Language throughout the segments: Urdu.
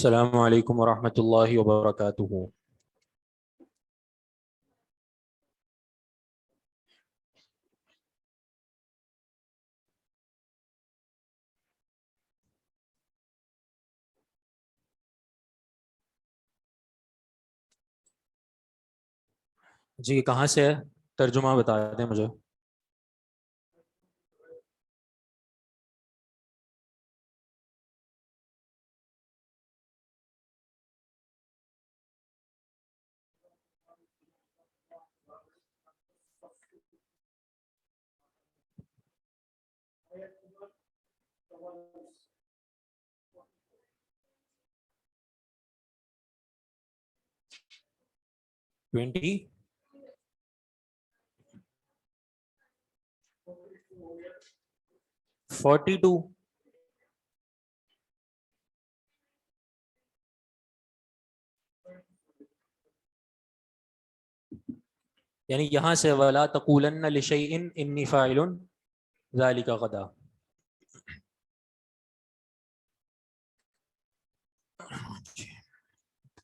السلام علیکم ورحمۃ اللہ وبرکاتہ۔ جی کہاں سے ہے؟ ترجمہ بتا دیں مجھے۔ ٹوینٹی 42 یعنی یہاں سے ولا تقولن لشیء انی فاعل ذلک غدا۔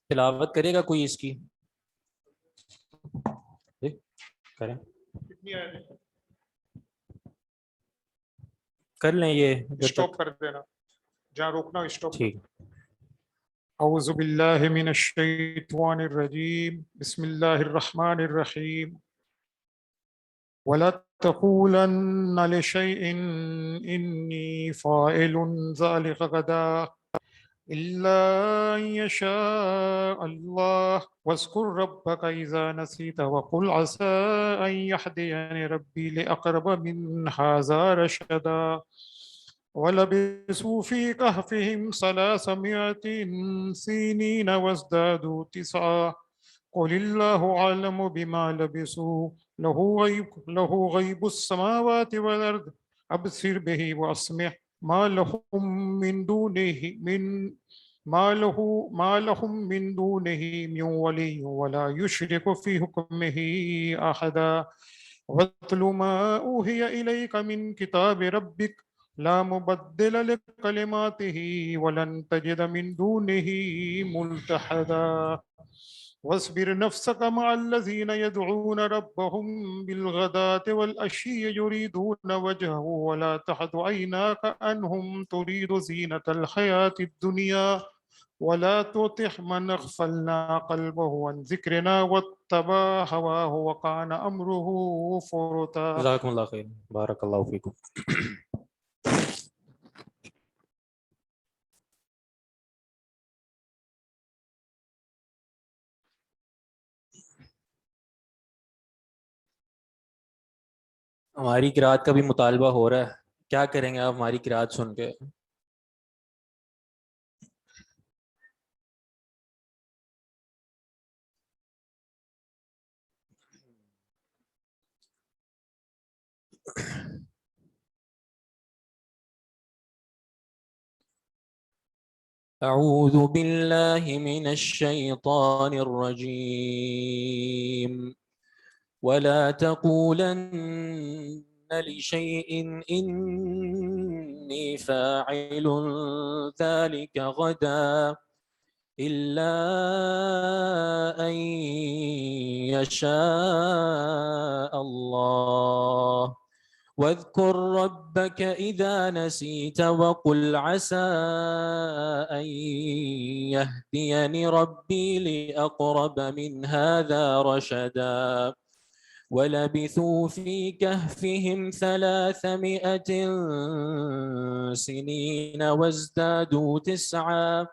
تلاوت کرے گا کوئی اس کی؟ کریں کر لیں، یہ اسٹاپ کر دینا، جہاں روکنا اسٹاپ۔ ٹھیک۔ اعوذ باللہ من الشیطان الرجیم، بسم اللہ الرحمن الرحیم۔ وَلَا تَقُولَنَّ لِشَيْءٍ إِنِّي فَاعِلٌ ذَلِكَ غَدًا إِلَّا أَن يَشَاءَ اللَّهُ وَاذْكُر رَّبَّكَ إِذَا نَسِيتَ وَقُلْ عَسَىٰ أَن يَهْدِيَنِ رَبِّي لِأَقْرَبَ مِنْ هَٰذَا رَشَدًا وَلَبِثُوا فِي كَهْفِهِمْ 300 سِنِينَ وَازْدَادُوا 9 قُلِ اللَّهُ أَعْلَمُ بِمَا لَبِثُوا له غَيْبُ السَّمَاوَاتِ وَالْأَرْضِ أَبْصِرْ بِهِ وَأَسْمِعْ مَا لَهُم مِّن دُونِهِ مِن وَلِيٍّ وَلَا يُشْرِكُ فِي حُكْمِهِ أَحَدًا وَاتْلُ مَا أُوحِيَ إِلَيْكَ مِن كِتَابِ رَبِّكَ لا مبدل لكلماته ولن تجد من دونه ملتحدا واصبر نفسك مع الذين يدعون ربهم بالغداة والعشي يريدون وجهه ولا تعد عيناك عنهم تريد زينة الحياة الدنيا ولا تطع من اغفلنا قلبه عن ذكرنا واتبع هواه وكان أمره فرطا۔ جزاکم اللہ خیر، بارک اللہ فیکم۔ ہماری قرأت کا بھی مطالبہ ہو رہا ہے، کیا کریں گے آپ ہماری قرأت سن کے؟ اعوذ باللہ من الشیطان الرجیم ولا تقولن لشيء إني فاعل ذلك غدا إلا أن يشاء الله واذكر ربك إذا نسيت وقل عسى أن يهديني ربي لأقرب من هذا رشدا ولبثوا في كهفهم 300 سنين وازدادوا 9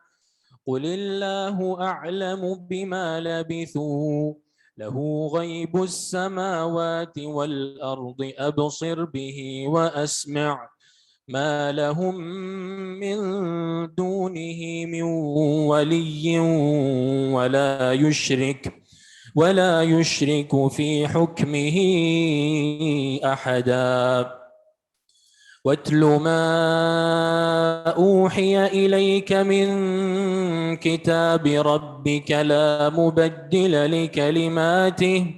قل الله أعلم بما لبثوا له غيب السماوات والأرض أبصر به وأسمع ما لهم من دونه من ولي ولا يشرك في حكمه أحدا واتل ما أوحي إليك من كتاب ربك لا مبدل لكلماته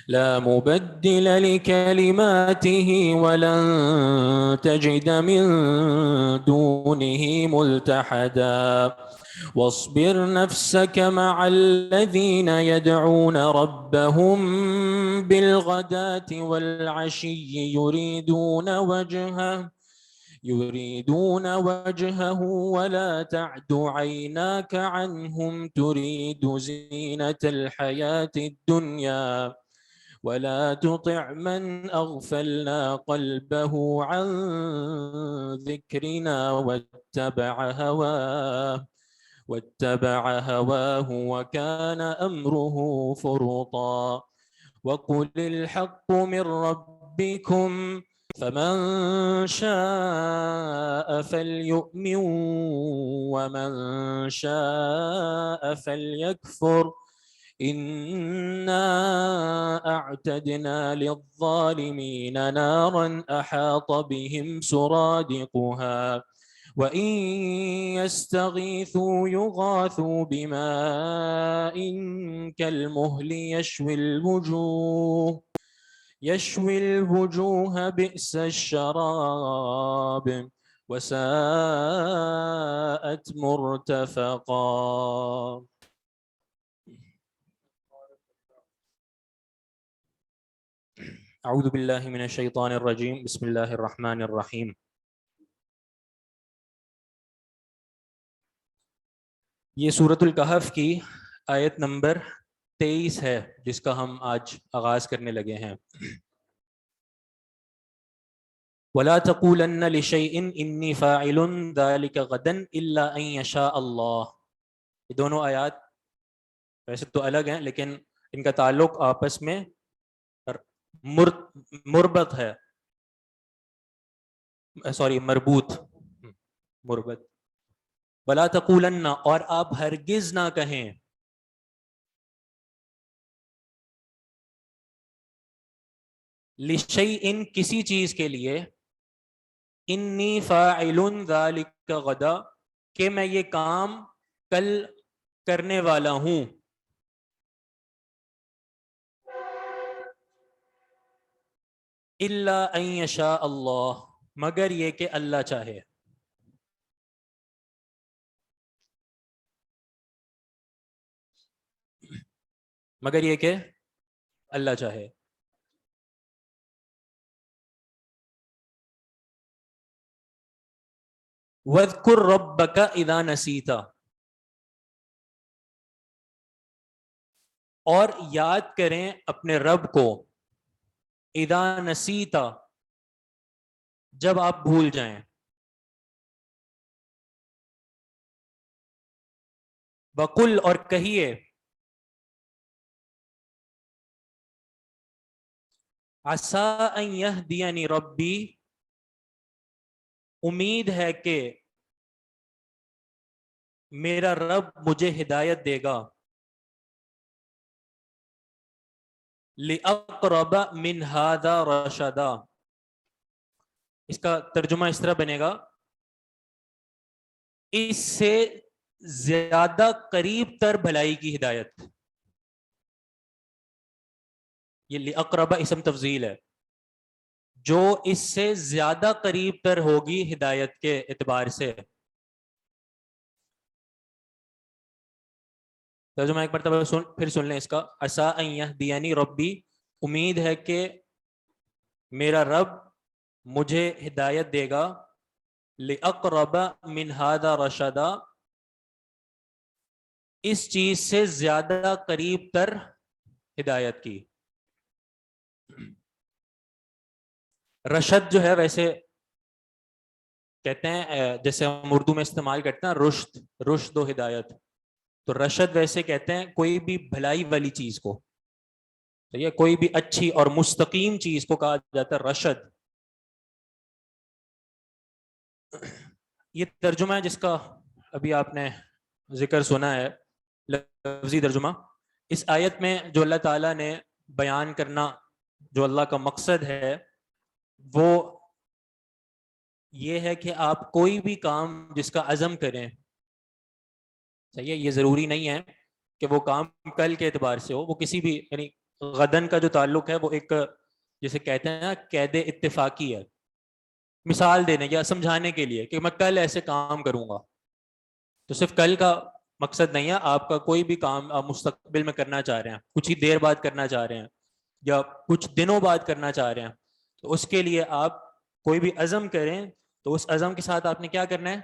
لا مبدل لكلماته ولن تجد من دونه ملتحدا واصبر نفسك مع الذين يدعون ربهم بالغداة والعشي يريدون وجهه ولا تعد عيناك عنهم تريد زينة الحياة الدنيا ولا تطع من أغفلنا قلبه عن ذكرنا واتبع هواه وكان أمره فرطا وقل الحق من ربكم فمن شاء فليؤمن ومن شاء فليكفر إنا أعتدنا للظالمين نارا أحاط بهم سرادقها وإن يستغيثوا يغاثوا بماء كالمهل يشوي الوجوه بئس الشراب وساءت مرتفقا. اعوذ باللہ من الشیطان الرجیم بسم اللہ الرحمن الرحیم. یہ سورۃ الکہف کی آیت نمبر 23 ہے جس کا ہم آج آغاز کرنے لگے ہیں. وَلَا تَقُولَنَّ لِشَيْءٍ إِنِّي فَاعِلٌ ذَلِكَ غَدًا إِلَّا أَن يَشَاءَ اللَّهُ. یہ دونوں آیات ویسے تو الگ ہیں لیکن ان کا تعلق آپس میں مربوط ہے. وَلَا تَقُولَنَّ اور آپ ہرگز نہ کہیں لِشَيْءٍ کسی چیز کے لیے انی فاعل ذلک غدا کہ میں یہ کام کل کرنے والا ہوں. الا ان یشاء اللہ مگر یہ کہ اللہ چاہے. مگر یہ کہ اللہ چاہے. وَاذْكُرْ رَبَّكَ إِذَا نَسِيتَ اور یاد کریں اپنے رب کو اذا نسیتا جب آپ بھول جائیں. وَقُلْ اور کہیے عَسَىٰ أَن يَهْدِيَنِ رَبِّي امید ہے کہ میرا رب مجھے ہدایت دے گا. لِأَقْرَبَ مِنْ هَذَا رَشَدًا اس کا ترجمہ اس طرح بنے گا اس سے زیادہ قریب تر بھلائی کی ہدایت. یہ لِأَقْرَبَ اسم تفضیل ہے جو اس سے زیادہ قریب تر ہوگی ہدایت کے اعتبار سے. ترجمہ ایک مرتبہ پھر سن لیں اس کا. عسیٰ ان یہدینی ربی امید ہے کہ میرا رب مجھے ہدایت دے گا. لِأَقْرَبَ مِنْ هَذَا رَشَدًا اس چیز سے زیادہ قریب تر ہدایت کی. رشد جو ہے ویسے کہتے ہیں جیسے ہم اردو میں استعمال کرتے ہیں رشد و ہدایت. تو رشد ویسے کہتے ہیں کوئی بھی بھلائی والی چیز کو. تو یہ کوئی بھی اچھی اور مستقیم چیز کو کہا جاتا ہے رشد. یہ ترجمہ ہے جس کا ابھی آپ نے ذکر سنا ہے لفظی ترجمہ. اس آیت میں جو اللہ تعالیٰ نے بیان کرنا جو اللہ کا مقصد ہے وہ یہ ہے کہ آپ کوئی بھی کام جس کا عزم کریں صحیح ہے. یہ ضروری نہیں ہے کہ وہ کام کل کے اعتبار سے ہو. وہ کسی بھی یعنی غدن کا جو تعلق ہے وہ ایک جسے کہتے ہیں نا قید اتفاقی ہے، مثال دینے یا سمجھانے کے لیے کہ میں کل ایسے کام کروں گا. تو صرف کل کا مقصد نہیں ہے، آپ کا کوئی بھی کام آپ مستقبل میں کرنا چاہ رہے ہیں، کچھ ہی دیر بعد کرنا چاہ رہے ہیں یا کچھ دنوں بعد کرنا چاہ رہے ہیں، تو اس کے لیے آپ کوئی بھی عزم کریں تو اس عزم کے ساتھ آپ نے کیا کرنا ہے؟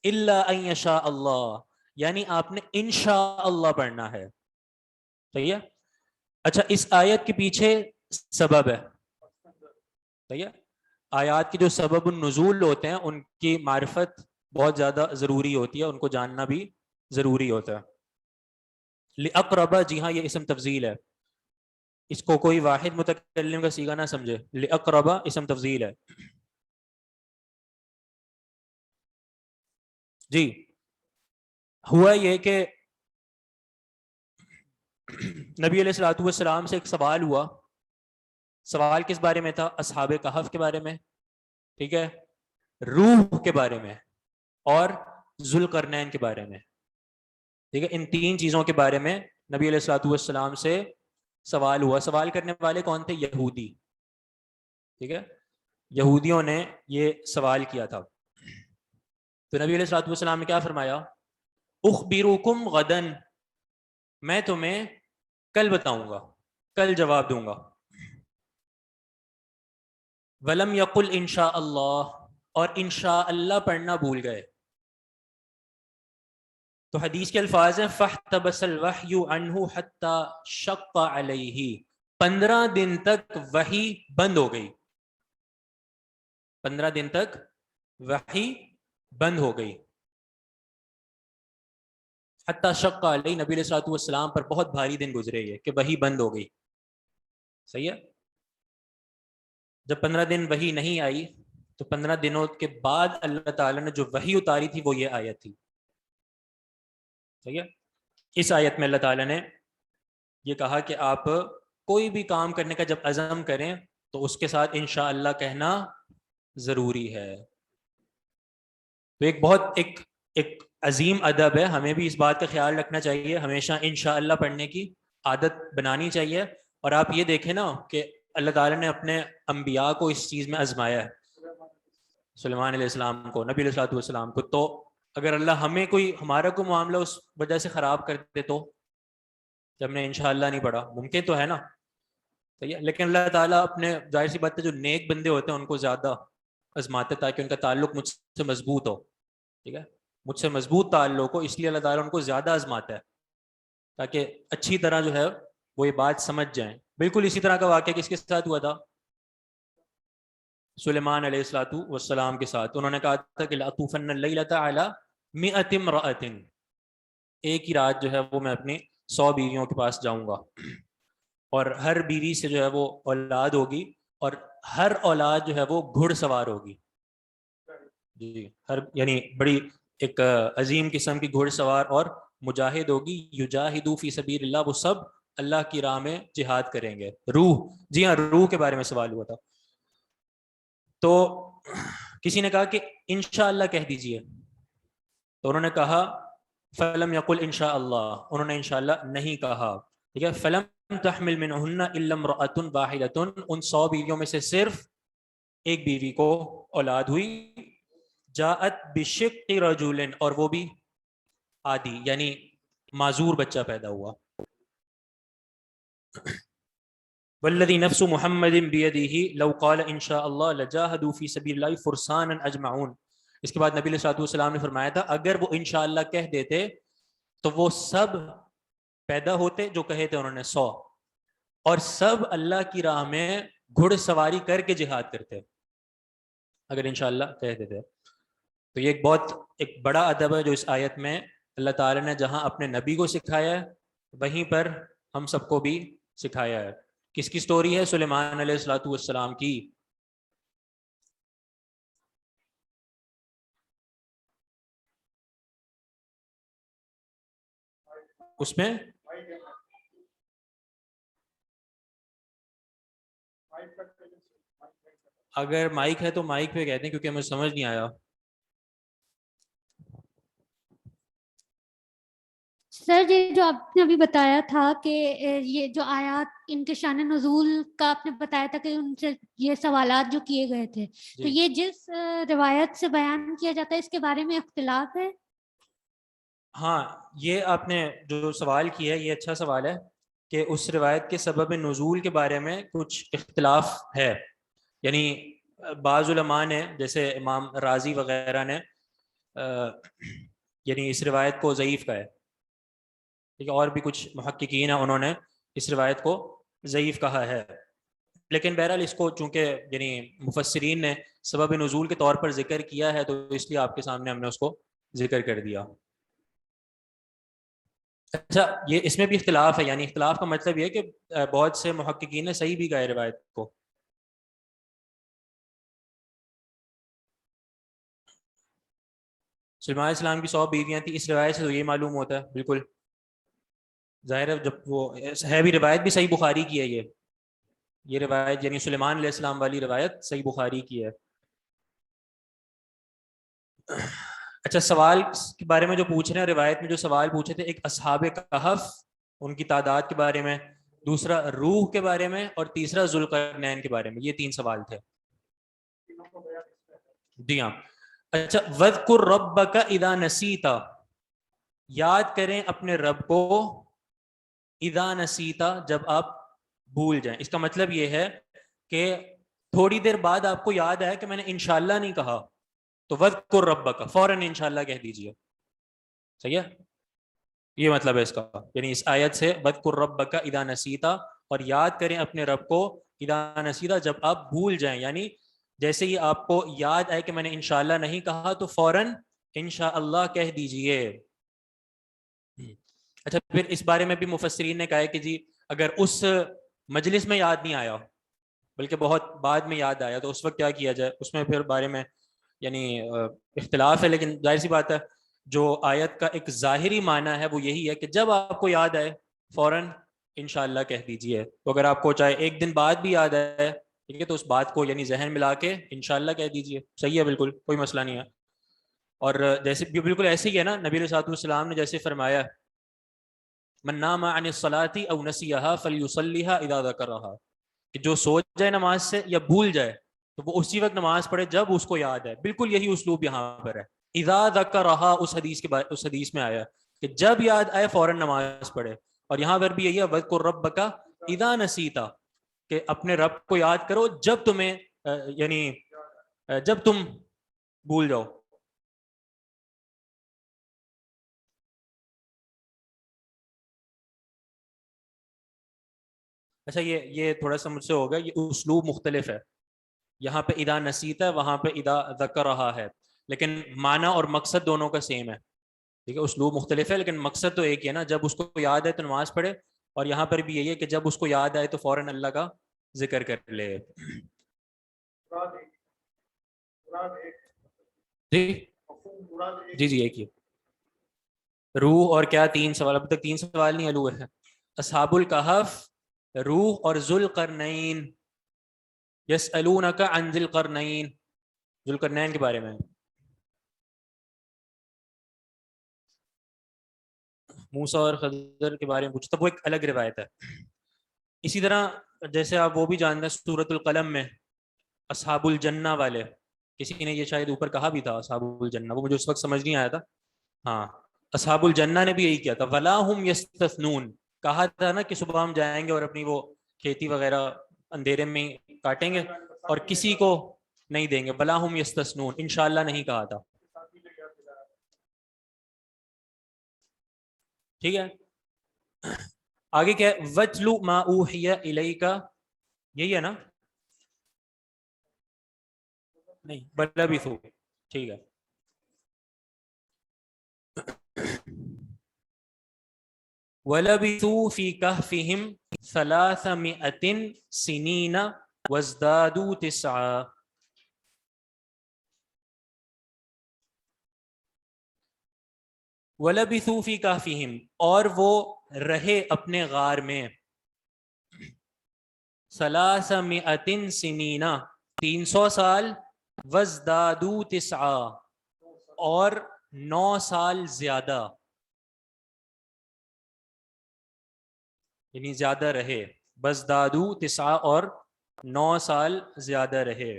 الا ان یشاء اللہ، یعنی آپ نے انشاء اللہ پڑھنا ہے. صحیح ہے؟ اچھا، اس آیت کے پیچھے سبب ہے. صحیح ہے؟ آیات کی جو سبب النزول ہوتے ہیں ان کی معرفت بہت زیادہ ضروری ہوتی ہے، ان کو جاننا بھی ضروری ہوتا ہے. لأقرب، جی ہاں یہ اسم تفضیل ہے، اس کو کوئی واحد متکلم کا صیغہ نہ سمجھے. لأقرب اسم تفضیل ہے. جی، ہوا یہ کہ نبی علیہ الصلوۃ والسلام سے ایک سوال ہوا. سوال کس بارے میں تھا؟ اصحاب کہف کے بارے میں، ٹھیک ہے، روح کے بارے میں اور ذوالقرنین کے بارے میں. ٹھیک ہے، ان تین چیزوں کے بارے میں نبی علیہ الصلوۃ والسلام سے سوال ہوا. سوال کرنے والے کون تھے؟ یہودی. ٹھیک ہے، یہودیوں نے یہ سوال کیا تھا. تو نبی علیہ الصلوۃ والسلام نے کیا فرمایا؟ اخبرکم غدن، میں تمہیں کل بتاؤں گا، کل جواب دوں گا. ولم یقل انشاء اللہ، اور انشاء اللہ پڑھنا بھول گئے. تو حدیث کے الفاظ ہیں فاحتبس الوحی عنہ حتی شق علیہ، 15 دن تک وحی بند ہو گئی. 15 دن تک وحی بند ہو گئی. حتی شق علیہ، نبی علیہ الصلوۃ والسلام پر بہت بھاری دن گزرے یہ کہ وحی بند ہو گئی. صحیح ہے؟ جب 15 دن وحی نہیں آئی تو 15 دنوں کے بعد اللہ تعالیٰ نے جو وحی اتاری تھی وہ یہ آیت تھی. صحیح ہے؟ اس آیت میں اللہ تعالیٰ نے یہ کہا کہ آپ کوئی بھی کام کرنے کا جب عزم کریں تو اس کے ساتھ انشاءاللہ کہنا ضروری ہے. تو ایک بہت ایک عظیم ادب ہے، ہمیں بھی اس بات کا خیال رکھنا چاہیے، ہمیشہ انشاءاللہ پڑھنے کی عادت بنانی چاہیے. اور آپ یہ دیکھیں نا کہ اللہ تعالیٰ نے اپنے انبیاء کو اس چیز میں آزمایا ہے. سلیمان علیہ السلام کو، نبی علیہ الصلوۃ والسلام کو. تو اگر اللہ ہمیں ہمارا کوئی معاملہ اس وجہ سے خراب کر دے تو جب ہم نے انشاءاللہ نہیں پڑھا، ممکن تو ہے نا. صحیح ہے؟ لیکن اللہ تعالیٰ اپنے ظاہر سی بات ہے جو نیک بندے ہوتے ہیں ان کو زیادہ آزماتے تاکہ ان کا تعلق مجھ سے مضبوط ہو. ٹھیک ہے، مجھ سے مضبوط تعلق ہو، اس لیے اللہ تعالیٰ ان کو زیادہ آزماتا ہے تاکہ اچھی طرح جو ہے وہ یہ بات سمجھ جائیں. بالکل اسی طرح کا واقعہ کس کے ساتھ ہوا تھا؟ سلیمان علیہ الصلوۃ والسلام کے ساتھ. انہوں نے کہا تھا کہ لأطوفن اللیلۃ علی 100 امرأۃ، ایک ہی رات جو ہے وہ میں اپنی 100 بیویوں کے پاس جاؤں گا، اور ہر بیوی سے جو ہے وہ اولاد ہوگی، اور ہر اولاد جو ہے وہ گھڑ سوار ہوگی. جی، یعنی بڑی ایک عظیم قسم کی گھڑ سوار اور مجاہد ہوگی. یجاہدوا فی سبیل اللہ، وہ سب اللہ کی راہ میں جہاد کریں گے. روح، جی ہاں، روح کے بارے میں سوال ہوا تھا. تو کسی نے کہا کہ انشاءاللہ کہہ دیجئے، تو انہوں نے کہا فلم یقل انشاء اللہ، انہوں نے انشاءاللہ نہیں کہا. ٹھیک ہے، فلم تحمل منہن الا امرأۃ واحدۃ، ان 100 بیویوں میں سے صرف ایک بیوی کو اولاد ہوئی. جاءت بشق رجل، اور وہ بھی آدھی یعنی معذور بچہ پیدا ہوا. والذی نفس محمد بیدہ لو قال ان شاء اللہ لجاہدوا فی سبیل اللہ فرسانا اجمعون. اس کے بعد نبی علیہ الصلوۃ والسلام نے فرمایا تھا اگر وہ انشاءاللہ کہہ دیتے تو وہ سب پیدا ہوتے جو کہے تھے انہوں نے 100، اور سب اللہ کی راہ میں گھڑ سواری کر کے جہاد کرتے اگر انشاءاللہ کہہ دیتے. تو یہ ایک بڑا ادب ہے جو اس آیت میں اللہ تعالیٰ نے جہاں اپنے نبی کو سکھایا ہے وہیں پر ہم سب کو بھی سکھایا ہے. کس کی سٹوری ہے؟ سلیمان علیہ الصلوۃ والسلام کی. اس میں اگر مائک ہے تو مائک پہ کہتے ہیں کیونکہ مجھے سمجھ نہیں آیا. سر جی جو آپ نے ابھی بتایا تھا کہ یہ جو آیات ان کے شان نزول کا آپ نے بتایا تھا کہ ان سے یہ سوالات جو کیے گئے تھے، تو یہ جس روایت سے بیان کیا جاتا ہے اس کے بارے میں اختلاف ہے؟ ہاں، یہ آپ نے جو سوال کیا ہے یہ اچھا سوال ہے کہ اس روایت کے سبب نزول کے بارے میں کچھ اختلاف ہے. یعنی بعض علماء نے جیسے امام رازی وغیرہ نے یعنی اس روایت کو ضعیف کہا ہے. ٹھیک ہے، اور بھی کچھ محققین ہیں انہوں نے اس روایت کو ضعیف کہا ہے. لیکن بہرحال اس کو چونکہ یعنی مفسرین نے سبب نزول کے طور پر ذکر کیا ہے تو اس لیے آپ کے سامنے ہم نے اس کو ذکر کر دیا. اچھا، یہ اس میں بھی اختلاف ہے، یعنی اختلاف کا مطلب یہ کہ بہت سے محققین نے صحیح بھی کہا ہے روایت کو. سلیمان علیہ السلام کی 100 بیویاں تھیں، اس روایت سے تو یہ معلوم ہوتا ہے بالکل ظاہر ہے. جب وہ ہے بھی روایت بھی صحیح بخاری کی ہے، یہ روایت یعنی سلیمان علیہ السلام والی روایت صحیح بخاری کی ہے. اچھا، سوال کے بارے میں جو پوچھ رہے ہیں، روایت میں جو سوال پوچھے تھے، ایک اصحاب کہف ان کی تعداد کے بارے میں، دوسرا روح کے بارے میں، اور تیسرا ذوالقرنین کے بارے میں. یہ 3 سوال تھے. جی ہاں. اچھا، وَاذْكُرْ رَبَّكَ اِذَا نَسِيتَ، یاد کریں اپنے رب کو اذا نسیتا، جب آپ بھول جائیں. اس کا مطلب یہ ہے کہ تھوڑی دیر بعد آپ کو یاد آیا کہ میں نے انشاءاللہ نہیں کہا تو وَاذْكُرْ رَبَّكَ فوراً انشاءاللہ کہہ دیجئے. صحیح ہے، یہ مطلب ہے اس کا. یعنی اس آیت سے وَاذْكُرْ رَبَّكَ اذا نسیتا، اور یاد کریں اپنے رب کو اذا نسیتا جب آپ بھول جائیں. یعنی جیسے ہی آپ کو یاد آئے کہ میں نے انشاءاللہ نہیں کہا تو فوراً انشاءاللہ کہہ دیجئے. اچھا، پھر اس بارے میں بھی مفسرین نے کہا ہے کہ جی اگر اس مجلس میں یاد نہیں آیا بلکہ بہت بعد میں یاد آیا تو اس وقت کیا کیا جائے. اس میں پھر بارے میں یعنی اختلاف ہے، لیکن ظاہر سی بات ہے جو آیت کا ایک ظاہری معنی ہے وہ یہی ہے کہ جب آپ کو یاد آئے فوراً انشاءاللہ کہہ دیجئے. تو اگر آپ کو چاہے ایک دن بعد بھی یاد آئے، ٹھیک ہے، تو اس بات کو یعنی ذہن ملا کے انشاءاللہ کہہ دیجئے. صحیح ہے، بالکل کوئی مسئلہ نہیں ہے. اور جیسے بالکل ایسے ہی ہے نا، نبی علیہ السلام نے جیسے فرمایا من نام عن الصلاۃ او نسیها فلیصلیها اذا ذکرها، کہ جو سو جائے نماز سے یا بھول جائے تو وہ اسی وقت نماز پڑھے جب اس کو یاد ہے. بالکل یہی اسلوب یہاں پر ہے. اذا ذکرها اس حدیث میں آیا کہ جب یاد آئے فوراً نماز پڑھے. اور یہاں پر بھی یہی ہے وَاذْكُرْ رَبَّكَ اذا نسیتا، کہ اپنے رب کو یاد کرو جب تمہیں یعنی جب تم بھول جاؤ. اچھا، یہ تھوڑا سا مجھ سے ہوگا، یہ اسلوب مختلف ہے. یہاں پہ اذا نسیتا ہے، وہاں پہ اذا ذکرہا ہے، لیکن معنی اور مقصد دونوں کا سیم ہے. ٹھیک ہے، اسلوب مختلف ہے لیکن مقصد تو ایک ہی ہے نا. جب اس کو یاد ہے تو نماز پڑھے، اور یہاں پر بھی یہی ہے کہ جب اس کو یاد آئے تو فوراً اللہ کا ذکر کر لے. جی جی ایک ہی روح اور کیا 3 سوال، اب تک 3 سوال نہیں حل ہوئے ہیں. اصحاب الکہف، روح اور ذوالقرنین. یسألونک عن ذی القرنین، ذوالقرنین کے بارے میں. موسیٰ اور خضر کے بارے میں پوچھتا، وہ ایک الگ روایت ہے. اسی طرح جیسے آپ وہ بھی جانتے ہیں سورۃ القلم میں اصحاب الجنہ والے، کسی نے یہ شاید اوپر کہا بھی تھا اصحاب الجنہ، وہ مجھے اس وقت سمجھ نہیں آیا تھا. ہاں، اصحاب الجنہ نے بھی یہی کیا تھا، ولا هم یستثنون. کہا تھا نا کہ صبح ہم جائیں گے اور اپنی وہ کھیتی وغیرہ اندھیرے میں کاٹیں گے اور کسی کو نہیں دیں گے. ولا هم یستثنون، انشاءاللہ نہیں کہا تھا. ٹھیک ہے، آگے کیا ہے وَاتْلُ مَا أُوحِيَ إِلَيْكَ، یہی ہے نا؟ نہیں، بَلَبِثُوا، ٹھیک ہے. وَلَبِثُوا فِي كَهْفِهِمْ 300 سِنِينَ وَازْدَادُوا 9. وَلَبِثُوا فِي كَهْفِهِمْ، اور وہ رہے اپنے غار میں 300 سنین، 300 سال، وَازْدَادُوا 9، اور 9 سال زیادہ. یعنی زیادہ رہے. بزدادو 9 اور 9 سال زیادہ رہے.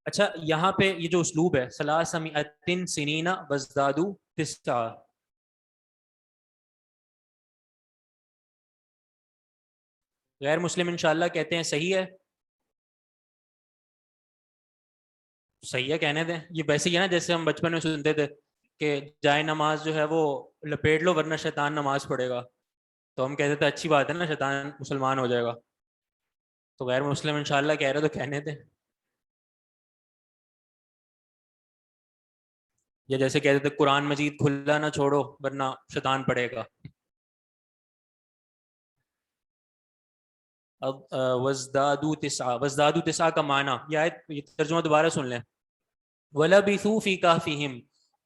اچھا یہاں پہ یہ جو اسلوب ہے ثلاثمئۃ سنین وازدادوا 9، غیر مسلم انشاءاللہ کہتے ہیں صحیح ہے. صحیح ہے کہنے دیں. یہ ویسے ہی ہے نا جیسے ہم بچپن میں سنتے تھے کہ جائے نماز جو ہے وہ لپیٹ لو ورنہ شیطان نماز پڑھے گا. تو ہم کہتے تھے اچھی بات ہے نا شیطان مسلمان ہو جائے گا. تو غیر مسلم انشاءاللہ کہہ رہے تو کہنے دیں. یا جیسے کہتے تھے قرآن مجید کھلا نہ چھوڑو ورنہ شیطان پڑھے گا. اب وزدادو 9، وزدادو 9 کا معنی یہ ترجمہ دوبارہ سن لیں. وَلَبِثُوا فِي كَهْفِهِمْ،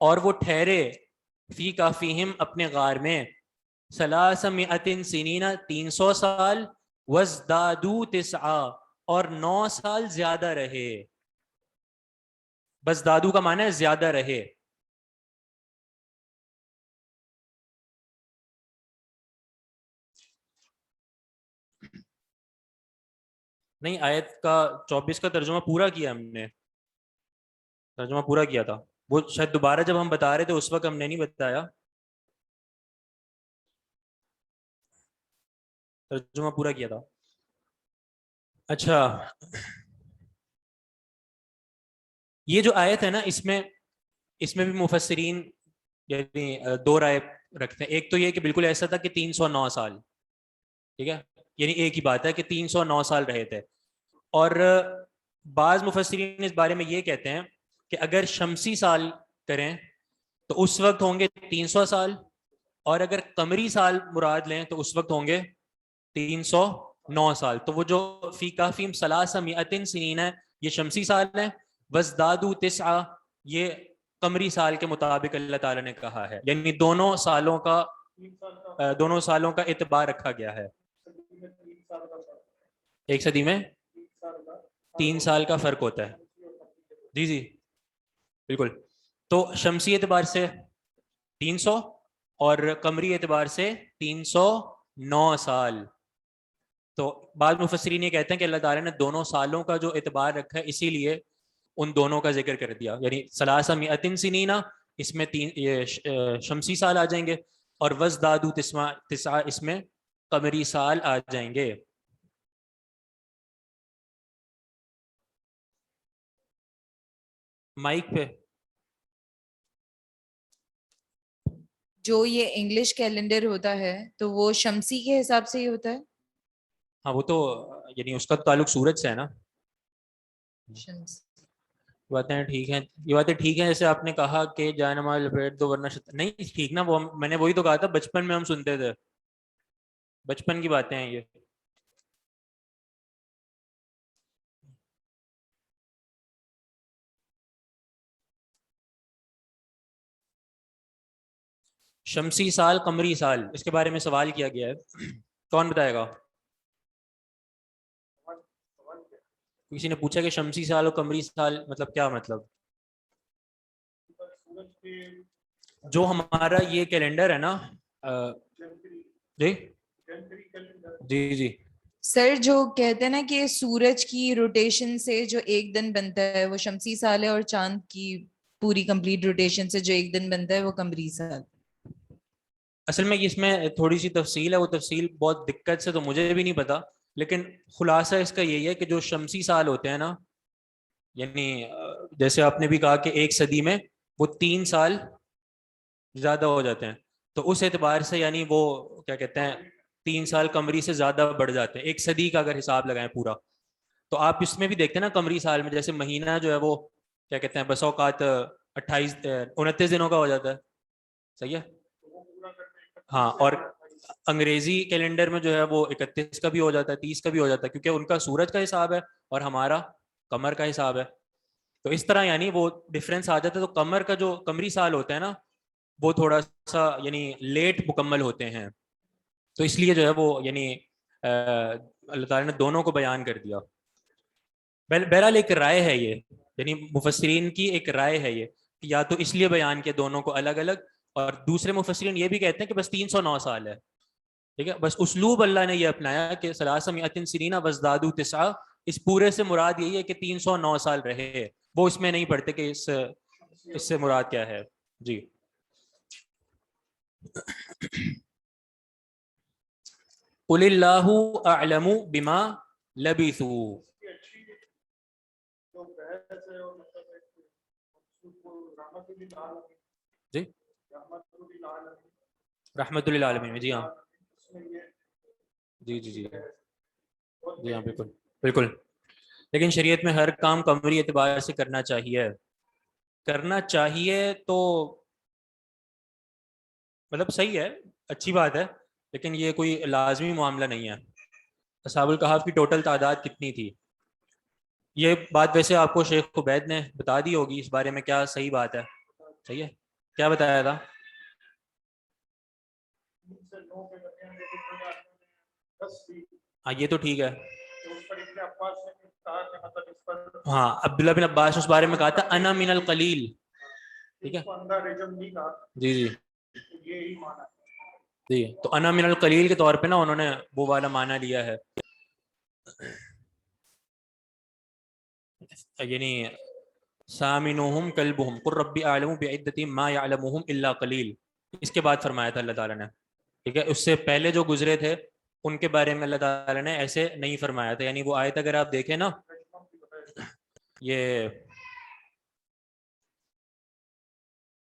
اور وہ ٹھہرے فی کہفہم اپنے غار میں 300 سنین 300 سال، وزدادو 9 اور 9 سال زیادہ رہے. وزدادو کا معنی ہے زیادہ رہے. نہیں آیت کا 24 کا ترجمہ پورا کیا ہم نے، ترجمہ پورا کیا تھا. وہ شاید دوبارہ جب ہم بتا رہے تھے اس وقت ہم نے نہیں بتایا. ترجمہ پورا کیا تھا. اچھا یہ جو آیت ہے نا اس میں بھی مفسرین یعنی 2 رائے رکھتے ہیں. ایک تو یہ کہ بالکل ایسا تھا کہ 309 سال، ٹھیک ہے، یعنی ایک ہی بات ہے کہ 309 سال رہے تھے. اور بعض مفسرین اس بارے میں یہ کہتے ہیں کہ اگر شمسی سال کریں تو اس وقت ہوں گے 300 سال، اور اگر قمری سال مراد لیں تو اس وقت ہوں گے 309 سال. تو وہ جو فی کہفہم 300 سنین ہے یہ شمسی سال ہے، وزدادو 9 یہ قمری سال کے مطابق اللہ تعالیٰ نے کہا ہے. یعنی دونوں سالوں کا اعتبار رکھا گیا ہے. ایک صدی میں 3 سال کا فرق ہوتا ہے. جی جی بالکل. تو شمسی اعتبار سے 300 اور قمری اعتبار سے 309 سال. تو بعض مفسرین یہ کہتے ہیں کہ اللہ تعالیٰ نے دونوں سالوں کا جو اعتبار رکھا ہے اسی لیے ان دونوں کا ذکر کر دیا. یعنی 300 سنین اس میں یہ شمسی سال آ جائیں گے، اور وزدادو 9 اس میں قمری سال آ جائیں گے. مائک پہ جو یہ انگلش کیلنڈر ہوتا ہے تو وہ شمسی کے حساب سے ہی ہوتا ہے. ہاں وہ تو یعنی اس کا تعلق سورج سے ہے نا. باتیں ٹھیک ہیں، یہ باتیں ٹھیک ہیں. جیسے آپ نے کہا کہ جائے نماز لپیٹ دو ورنہ نہیں ٹھیک نا، وہ میں نے وہی تو کہا تھا بچپن میں ہم سنتے تھے، بچپن کی باتیں ہیں یہ. شمسی سال قمری سال اس کے بارے میں سوال کیا گیا ہے، کون بتائے گا؟ کسی نے پوچھا کہ شمسی سال اور قمری سال مطلب کیا مطلب؟ جو ہمارا یہ کیلنڈر ہے نا جی جی جی سر جو کہتے ہیں نا کہ سورج کی روٹیشن سے جو ایک دن بنتا ہے وہ شمسی سال ہے، اور چاند کی پوری کمپلیٹ روٹیشن سے جو ایک دن بنتا ہے وہ قمری سال. اصل میں اس میں تھوڑی سی تفصیل ہے، وہ تفصیل بہت دقت سے تو مجھے بھی نہیں پتا، لیکن خلاصہ اس کا یہی ہے کہ جو شمسی سال ہوتے ہیں نا، یعنی جیسے آپ نے بھی کہا کہ ایک صدی میں وہ 3 سال زیادہ ہو جاتے ہیں، تو اس اعتبار سے یعنی وہ کیا کہتے ہیں 3 سال قمری سے زیادہ بڑھ جاتے ہیں. ایک صدی کا اگر حساب لگائیں پورا، تو آپ اس میں بھی دیکھتے ہیں نا قمری سال میں جیسے مہینہ جو ہے وہ کیا کہتے ہیں بس اوقات 29 دنوں کا ہو جاتا ہے. صحیح ہے ہاں. اور انگریزی کیلنڈر میں جو ہے وہ 31 کا بھی ہو جاتا ہے، 30 کا بھی ہو جاتا ہے، کیونکہ ان کا سورج کا حساب ہے اور ہمارا قمر کا حساب ہے. تو اس طرح یعنی وہ ڈفرینس آ جاتا ہے. تو قمر کا جو قمری سال ہوتا ہے نا وہ تھوڑا سا یعنی لیٹ مکمل ہوتے ہیں، تو اس لیے جو ہے وہ یعنی اللہ تعالیٰ نے دونوں کو بیان کر دیا. بہرحال ایک رائے ہے یہ، یعنی مفسرین کی ایک رائے ہے یہ کہ یا تو اس لیے بیان کیا دونوں کو الگ الگ، اور دوسرے مفسرین یہ بھی کہتے ہیں کہ بس 309 سال ہے. ٹھیک ہے، بس اسلوب اللہ نے یہ اپنایا کہ ثلاثمائۃ سنین وازدادوا تسعا، اس پورے سے مراد یہی ہے کہ 309 سال رہے. وہ اس میں نہیں پڑھتے کہ اس سے مراد کیا ہے. جی قل اللہ اعلم بما لبثوا. جی رحمت للعالمین. جی ہاں جی جی جی جی ہاں بالکل بالکل. لیکن شریعت میں ہر کام قمری اعتبار سے کرنا چاہیے تو مطلب صحیح ہے، اچھی بات ہے، لیکن یہ کوئی لازمی معاملہ نہیں ہے. اصحاب الکہف کی ٹوٹل تعداد کتنی تھی؟ یہ بات ویسے آپ کو شیخ عبید نے بتا دی ہوگی، اس بارے میں کیا صحیح بات ہے؟ صحیح ہے، کیا بتایا تھا؟ ہاں یہ تو ٹھیک ہے. ہاں عبداللہ بن عباس نے اس بارے میں کہا تھا انا من القلیل. ٹھیک ہے جی جی جی، تو انا من القلیل کے طور پہ نا انہوں نے وہ والا معنی لیا ہے، یعنی سامنوہم کلبہم قل ربی اعلم بعدتہم ما یعلمہم الا قلیل. اس کے بعد فرمایا تھا اللہ تعالیٰ نے. ٹھیک ہے، اس سے پہلے جو گزرے تھے ان کے بارے میں اللہ تعالیٰ نے ایسے نہیں فرمایا تھا. یعنی وہ آیت اگر آپ دیکھیں نا، یہ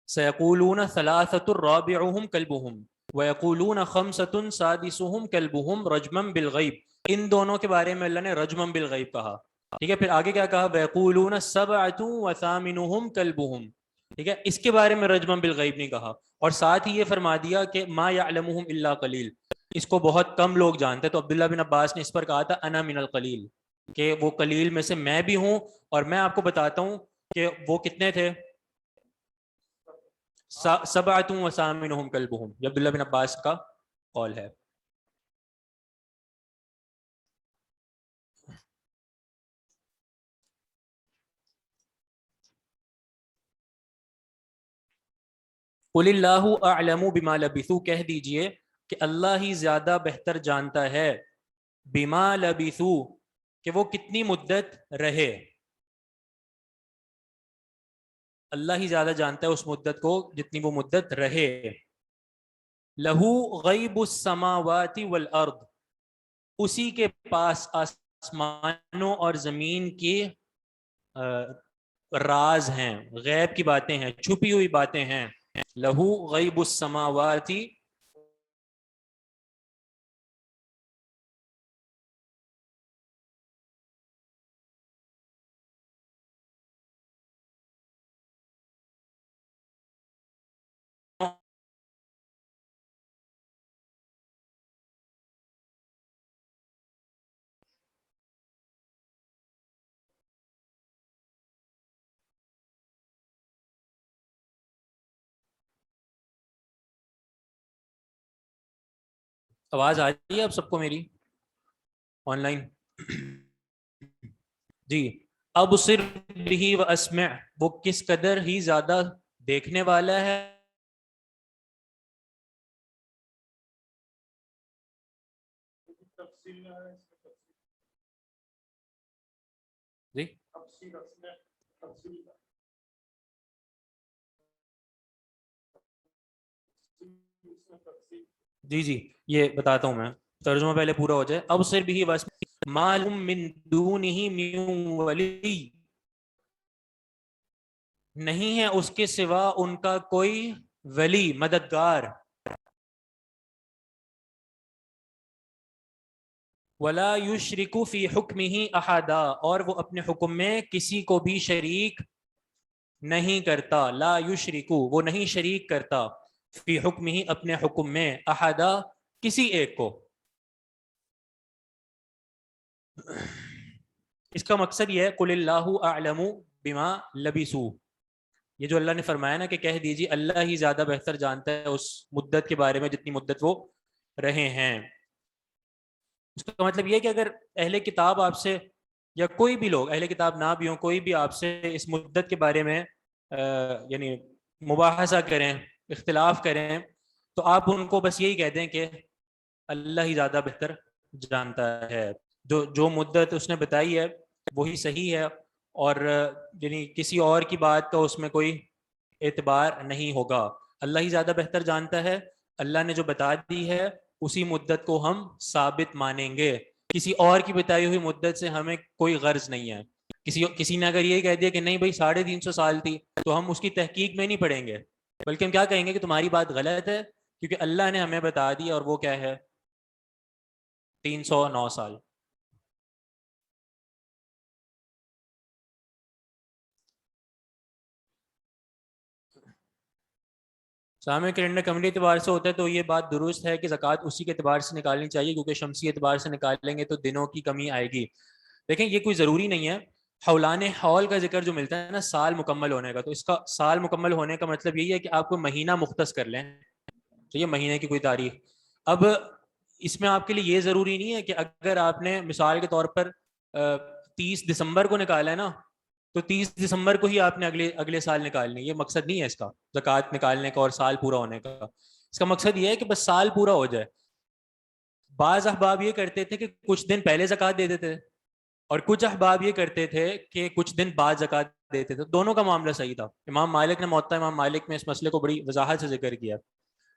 سیقولون ثلاثۃ رابعہم کلبہم ویقولون خمسۃ سادسہم کلبہم رجما بالغیب. ان دونوں کے بارے میں اللہ نے رجما بالغیب کہا. ٹھیک ہے، پھر آگے کیا کہا؟ ویقولون سبعۃ وثامنہم کلبہم. ٹھیک ہے، اس کے بارے میں رجما بالغیب نہیں کہا. اور ساتھ ہی یہ فرما دیا کہ ما یعلمہم الا قلیل، اس کو بہت کم لوگ جانتے. تو عبداللہ بن عباس نے اس پر کہا تھا انا من القلیل، کہ وہ قلیل میں سے میں بھی ہوں. اور میں آپ کو بتاتا ہوں کہ وہ کتنے تھے، سبعۃ وثامنہم کلبہم. یہ عبداللہ بن عباس کا قول ہے. قل اللہ اعلم بما لبثوا، کہہ دیجئے کہ اللہ ہی زیادہ بہتر جانتا ہے بما لبثوا، کہ وہ کتنی مدت رہے. اللہ ہی زیادہ جانتا ہے اس مدت کو جتنی وہ مدت رہے. لہو غیب السماوات والارض، اسی کے پاس آسمانوں اور زمین کی راز ہیں، غیب کی باتیں ہیں، چھپی ہوئی باتیں ہیں. لہو غیب السماوات آواز آ رہی ہے اب سب کو میری آن لائن؟ جی. ابصر بہ واسمع، وہ کس قدر ہی زیادہ دیکھنے والا ہے جی جی جی یہ بتاتا ہوں میں، ترجمہ پہلے پورا ہو جائے. ابصر بہ واسمع ما لهم من دونہ من ولی، نہیں ہے اس کے سوا ان کا کوئی ولی مددگار. ولا یشرک فی حکمہ احدا، اور وہ اپنے حکم میں کسی کو بھی شریک نہیں کرتا. لا یشرکو، وہ نہیں شریک کرتا، فی حکمہ اپنے حکم میں، احدا کسی ایک کو. اس کا مقصد یہ ہے قل اللہ اعلم بما لبثوا، یہ جو اللہ نے فرمایا نا کہ کہہ دیجیے اللہ ہی زیادہ بہتر جانتا ہے اس مدت کے بارے میں جتنی مدت وہ رہے ہیں. اس کا مطلب یہ کہ اگر اہل کتاب آپ سے یا کوئی بھی لوگ اہل کتاب نہ بھی ہوں کوئی بھی آپ سے اس مدت کے بارے میں یعنی مباحثہ کریں اختلاف کریں تو آپ ان کو بس یہی کہہ دیں کہ اللہ ہی زیادہ بہتر جانتا ہے. جو مدت اس نے بتائی ہے وہی صحیح ہے اور یعنی کسی اور کی بات کا اس میں کوئی اعتبار نہیں ہوگا. اللہ ہی زیادہ بہتر جانتا ہے. اللہ نے جو بتا دی ہے اسی مدت کو ہم ثابت مانیں گے. کسی اور کی بتائی ہوئی مدت سے ہمیں کوئی غرض نہیں ہے. کسی نے اگر یہ کہہ دیا کہ نہیں بھائی 350 سال تھی تو ہم اس کی تحقیق میں نہیں پڑیں گے بلکہ ہم کیا کہیں گے کہ تمہاری بات غلط ہے کیونکہ اللہ نے ہمیں بتا دی اور وہ کیا ہے 309 سال. سامع کیلنڈر کمیونٹی اعتبار سے ہوتا ہے تو یہ بات درست ہے کہ زکوٰۃ اسی کے اعتبار سے نکالنی چاہیے کیونکہ شمسی اعتبار سے نکالیں گے تو دنوں کی کمی آئے گی. دیکھیں یہ کوئی ضروری نہیں ہے. حولان حول کا ذکر جو ملتا ہے نا سال مکمل ہونے کا تو اس کا سال مکمل ہونے کا مطلب یہی ہے کہ آپ کو مہینہ مختص کر لیں تو یہ مہینے کی کوئی تاریخ. اب اس میں آپ کے لیے یہ ضروری نہیں ہے کہ اگر آپ نے مثال کے طور پر 30 دسمبر کو نکالا ہے نا تو 30 دسمبر کو ہی آپ نے اگلے سال نکالنی. یہ مقصد نہیں ہے اس کا زکوٰۃ نکالنے کا اور سال پورا ہونے کا. اس کا مقصد یہ ہے کہ بس سال پورا ہو جائے. بعض احباب یہ کرتے تھے کہ کچھ دن پہلے زکوٰۃ دیتے تھے اور کچھ احباب یہ کرتے تھے کہ کچھ دن بعد زکوٰۃ دیتے تھے. دونوں کا معاملہ صحیح تھا. امام مالک نے موطا امام مالک میں اس مسئلے کو بڑی وضاحت سے ذکر کیا.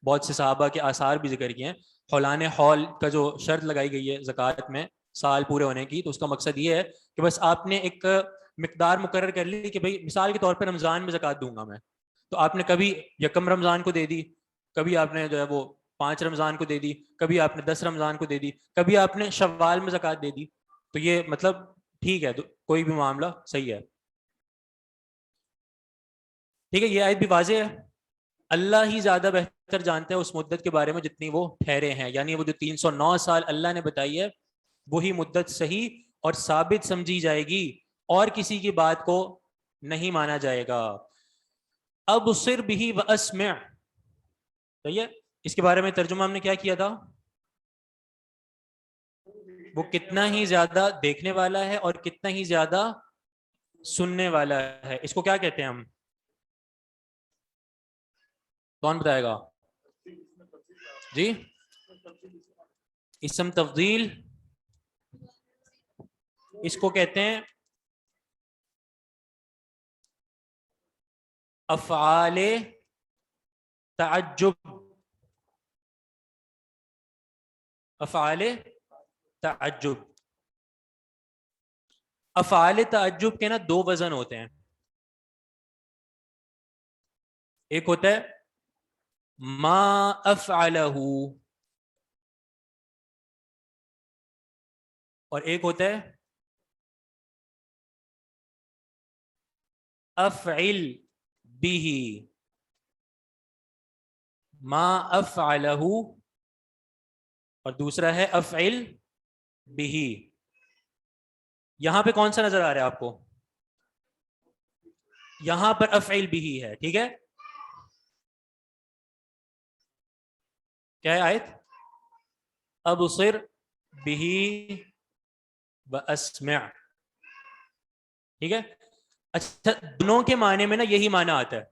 بہت سے صحابہ کے آثار بھی ذکر کیے ہیں. حولان حول کا جو شرط لگائی گئی ہے زکوٰۃ میں سال پورے ہونے کی تو اس کا مقصد یہ ہے کہ بس آپ نے ایک مقدار مقرر کر لی کہ بھئی مثال کے طور پر رمضان میں زکوٰۃ دوں گا میں تو آپ نے کبھی یکم رمضان کو دے دی, کبھی آپ نے جو ہے وہ 5 رمضان کو دے دی, کبھی آپ نے 10 رمضان کو دے دی, کبھی آپ نے شوال میں زکوٰۃ دے دی. تو یہ مطلب ٹھیک ہے کوئی بھی معاملہ صحیح ہے. ٹھیک ہے یہ آیت بھی واضح ہے. اللہ ہی زیادہ بہتر جانتا ہے اس مدت کے بارے میں جتنی وہ ٹھہرے ہیں یعنی وہ جو 309 سال اللہ نے بتائی ہے وہی مدت صحیح اور ثابت سمجھی جائے گی اور کسی کی بات کو نہیں مانا جائے گا. ابصر بھی واسمع صحیح ہے. اس کے بارے میں ترجمہ ہم نے کیا کیا تھا وہ کتنا ہی زیادہ دیکھنے والا ہے اور کتنا ہی زیادہ سننے والا ہے. اس کو کیا کہتے ہیں ہم کون بتائے گا جی اسم تفضیل اس کو کہتے ہیں افعال تعجب. افعال تعجب افعال تعجب کے نا 2 وزن ہوتے ہیں. ایک ہوتا ہے ما افعلہ اور ایک ہوتا ہے افعل بھی. ما افعلہ اور دوسرا ہے افعل بھی. یہاں پہ کون سا نظر آ رہا ہے آپ کو یہاں پر افعل بھی ہے. ٹھیک ہے کیا ہے آیت ابصر بھی واسمع. ٹھیک ہے اچھا دونوں کے معنی میں نا یہی معنی آتا ہے.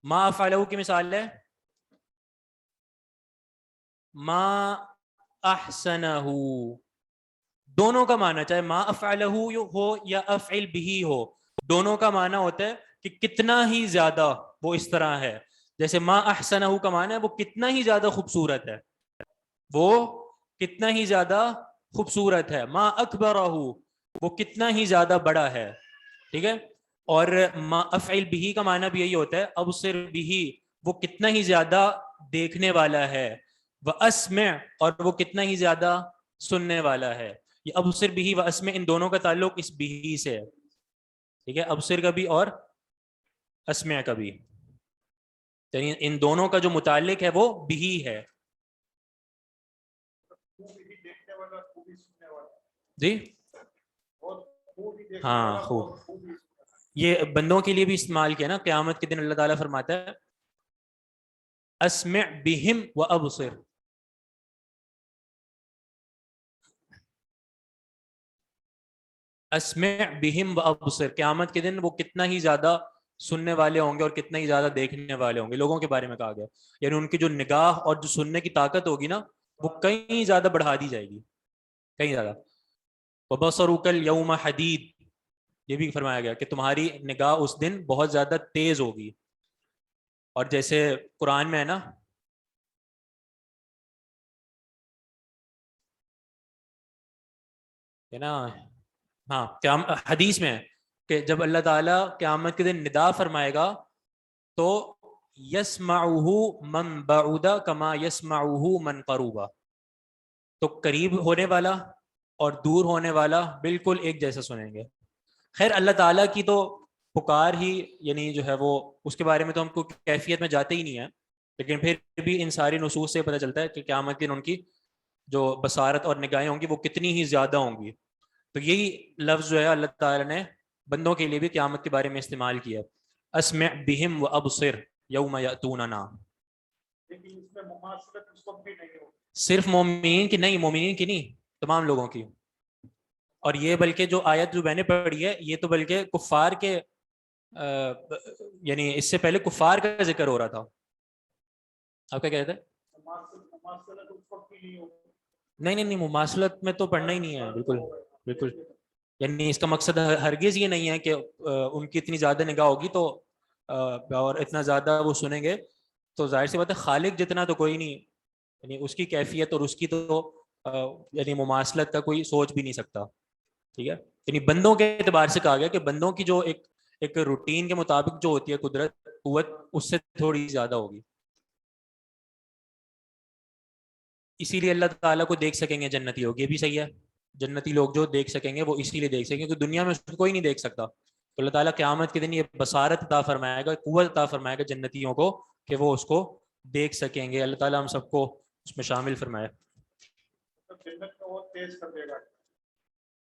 ما افعلہ کی مثال ہے ما احسنہ. دونوں کا معنی چاہے ما افعلہ ہو یا افعل بھی ہو دونوں کا معنی ہوتا ہے کہ کتنا ہی زیادہ وہ اس طرح ہے. جیسے ما احسنہ کا معنی ہے وہ کتنا ہی زیادہ خوبصورت ہے وہ کتنا ہی زیادہ خوبصورت ہے. ما اکبرہ وہ کتنا ہی زیادہ بڑا ہے. ٹھیک ہے اور ما افعل بھی کا معنی بھی یہی ہوتا ہے ابصر بھی وہ کتنا ہی زیادہ دیکھنے والا ہے. واسمع اور وہ کتنا ہی زیادہ سننے والا ہے. یہ ابصر بھی و اسمع ان دونوں کا تعلق اس بھی سے ہے. ٹھیک ہے ابصر کا بھی اور اسمع کا بھی یعنی ان دونوں کا جو متعلق ہے وہ بھی ہے. جی ہاں خوب یہ بندوں کے لیے بھی استعمال کیا نا. قیامت کے دن اللہ تعالیٰ فرماتا ہے اسمع بہم و ابصر. اسمع بہم و ابصر. قیامت کے دن وہ کتنا ہی زیادہ سننے والے ہوں گے اور کتنا ہی زیادہ دیکھنے والے ہوں گے. لوگوں کے بارے میں کہا گیا, یعنی ان کی جو نگاہ اور جو سننے کی طاقت ہوگی نا وہ کہیں زیادہ بڑھا دی جائے گی, کہیں زیادہ. وَبَصَرُكَ الْيَوْمَ حَدِيدٌ, یہ بھی فرمایا گیا کہ تمہاری نگاہ اس دن بہت زیادہ تیز ہوگی. اور جیسے قرآن میں ہے نا ہاں حدیث میں ہے کہ جب اللہ تعالیٰ قیامت کے دن ندا فرمائے گا تو یسمعہ من بعد کما یسمعہ من قرب, تو قریب ہونے والا اور دور ہونے والا بالکل ایک جیسا سنیں گے. خیر اللہ تعالیٰ کی تو پکار ہی یعنی جو ہے وہ اس کے بارے میں تو ہم کو کیفیت میں جاتے ہی نہیں ہیں, لیکن پھر بھی ان ساری نصوص سے پتہ چلتا ہے کہ قیامت کے دن ان کی جو بصارت اور نگاہیں ہوں گی وہ کتنی ہی زیادہ ہوں گی. تو یہی لفظ جو ہے اللہ تعالیٰ نے بندوں کے لیے بھی قیامت کے بارے میں استعمال کیا, اسمع بہم و ابصر یوم یأتوننا. صرف مومنین کی نہیں, مومنین کی نہیں, تمام لوگوں کی. اور یہ بلکہ جو آیت جو میں نے پڑھی ہے یہ تو بلکہ کفار کے یعنی اس سے پہلے کفار کا ذکر ہو رہا تھا. آپ کیا کہتے ہیں؟ نہیں مماثلت میں تو پڑھنا ہی نہیں ہے. بالکل یعنی اس کا مقصد ہرگز یہ نہیں ہے کہ ان کی اتنی زیادہ نگاہ ہوگی تو اور اتنا زیادہ وہ سنیں گے تو ظاہر سی بات ہے خالق جتنا تو کوئی نہیں, یعنی اس کی کیفیت اور اس کی تو یعنی مماثلت کا کوئی سوچ بھی نہیں سکتا. ٹھیک ہے, یعنی بندوں کے اعتبار سے کہا گیا کہ بندوں کی جو ایک روٹین کے مطابق جو ہوتی ہے قدرت قوت اس سے تھوڑی زیادہ ہوگی. اسی لیے اللہ تعالیٰ کو دیکھ سکیں گے جنتی لوگ, یہ بھی صحیح ہے. جنتی لوگ جو دیکھ سکیں گے وہ اسی لیے دیکھ سکیں گے کیونکہ دنیا میں اس کو کوئی نہیں دیکھ سکتا. تو اللہ تعالیٰ قیامت کے دن یہ بصارت عطا فرمائے گا, قوت عطا فرمائے گا جنتیوں کو کہ وہ اس کو دیکھ سکیں گے. اللہ تعالیٰ ہم سب کو اس میں شامل فرمائے.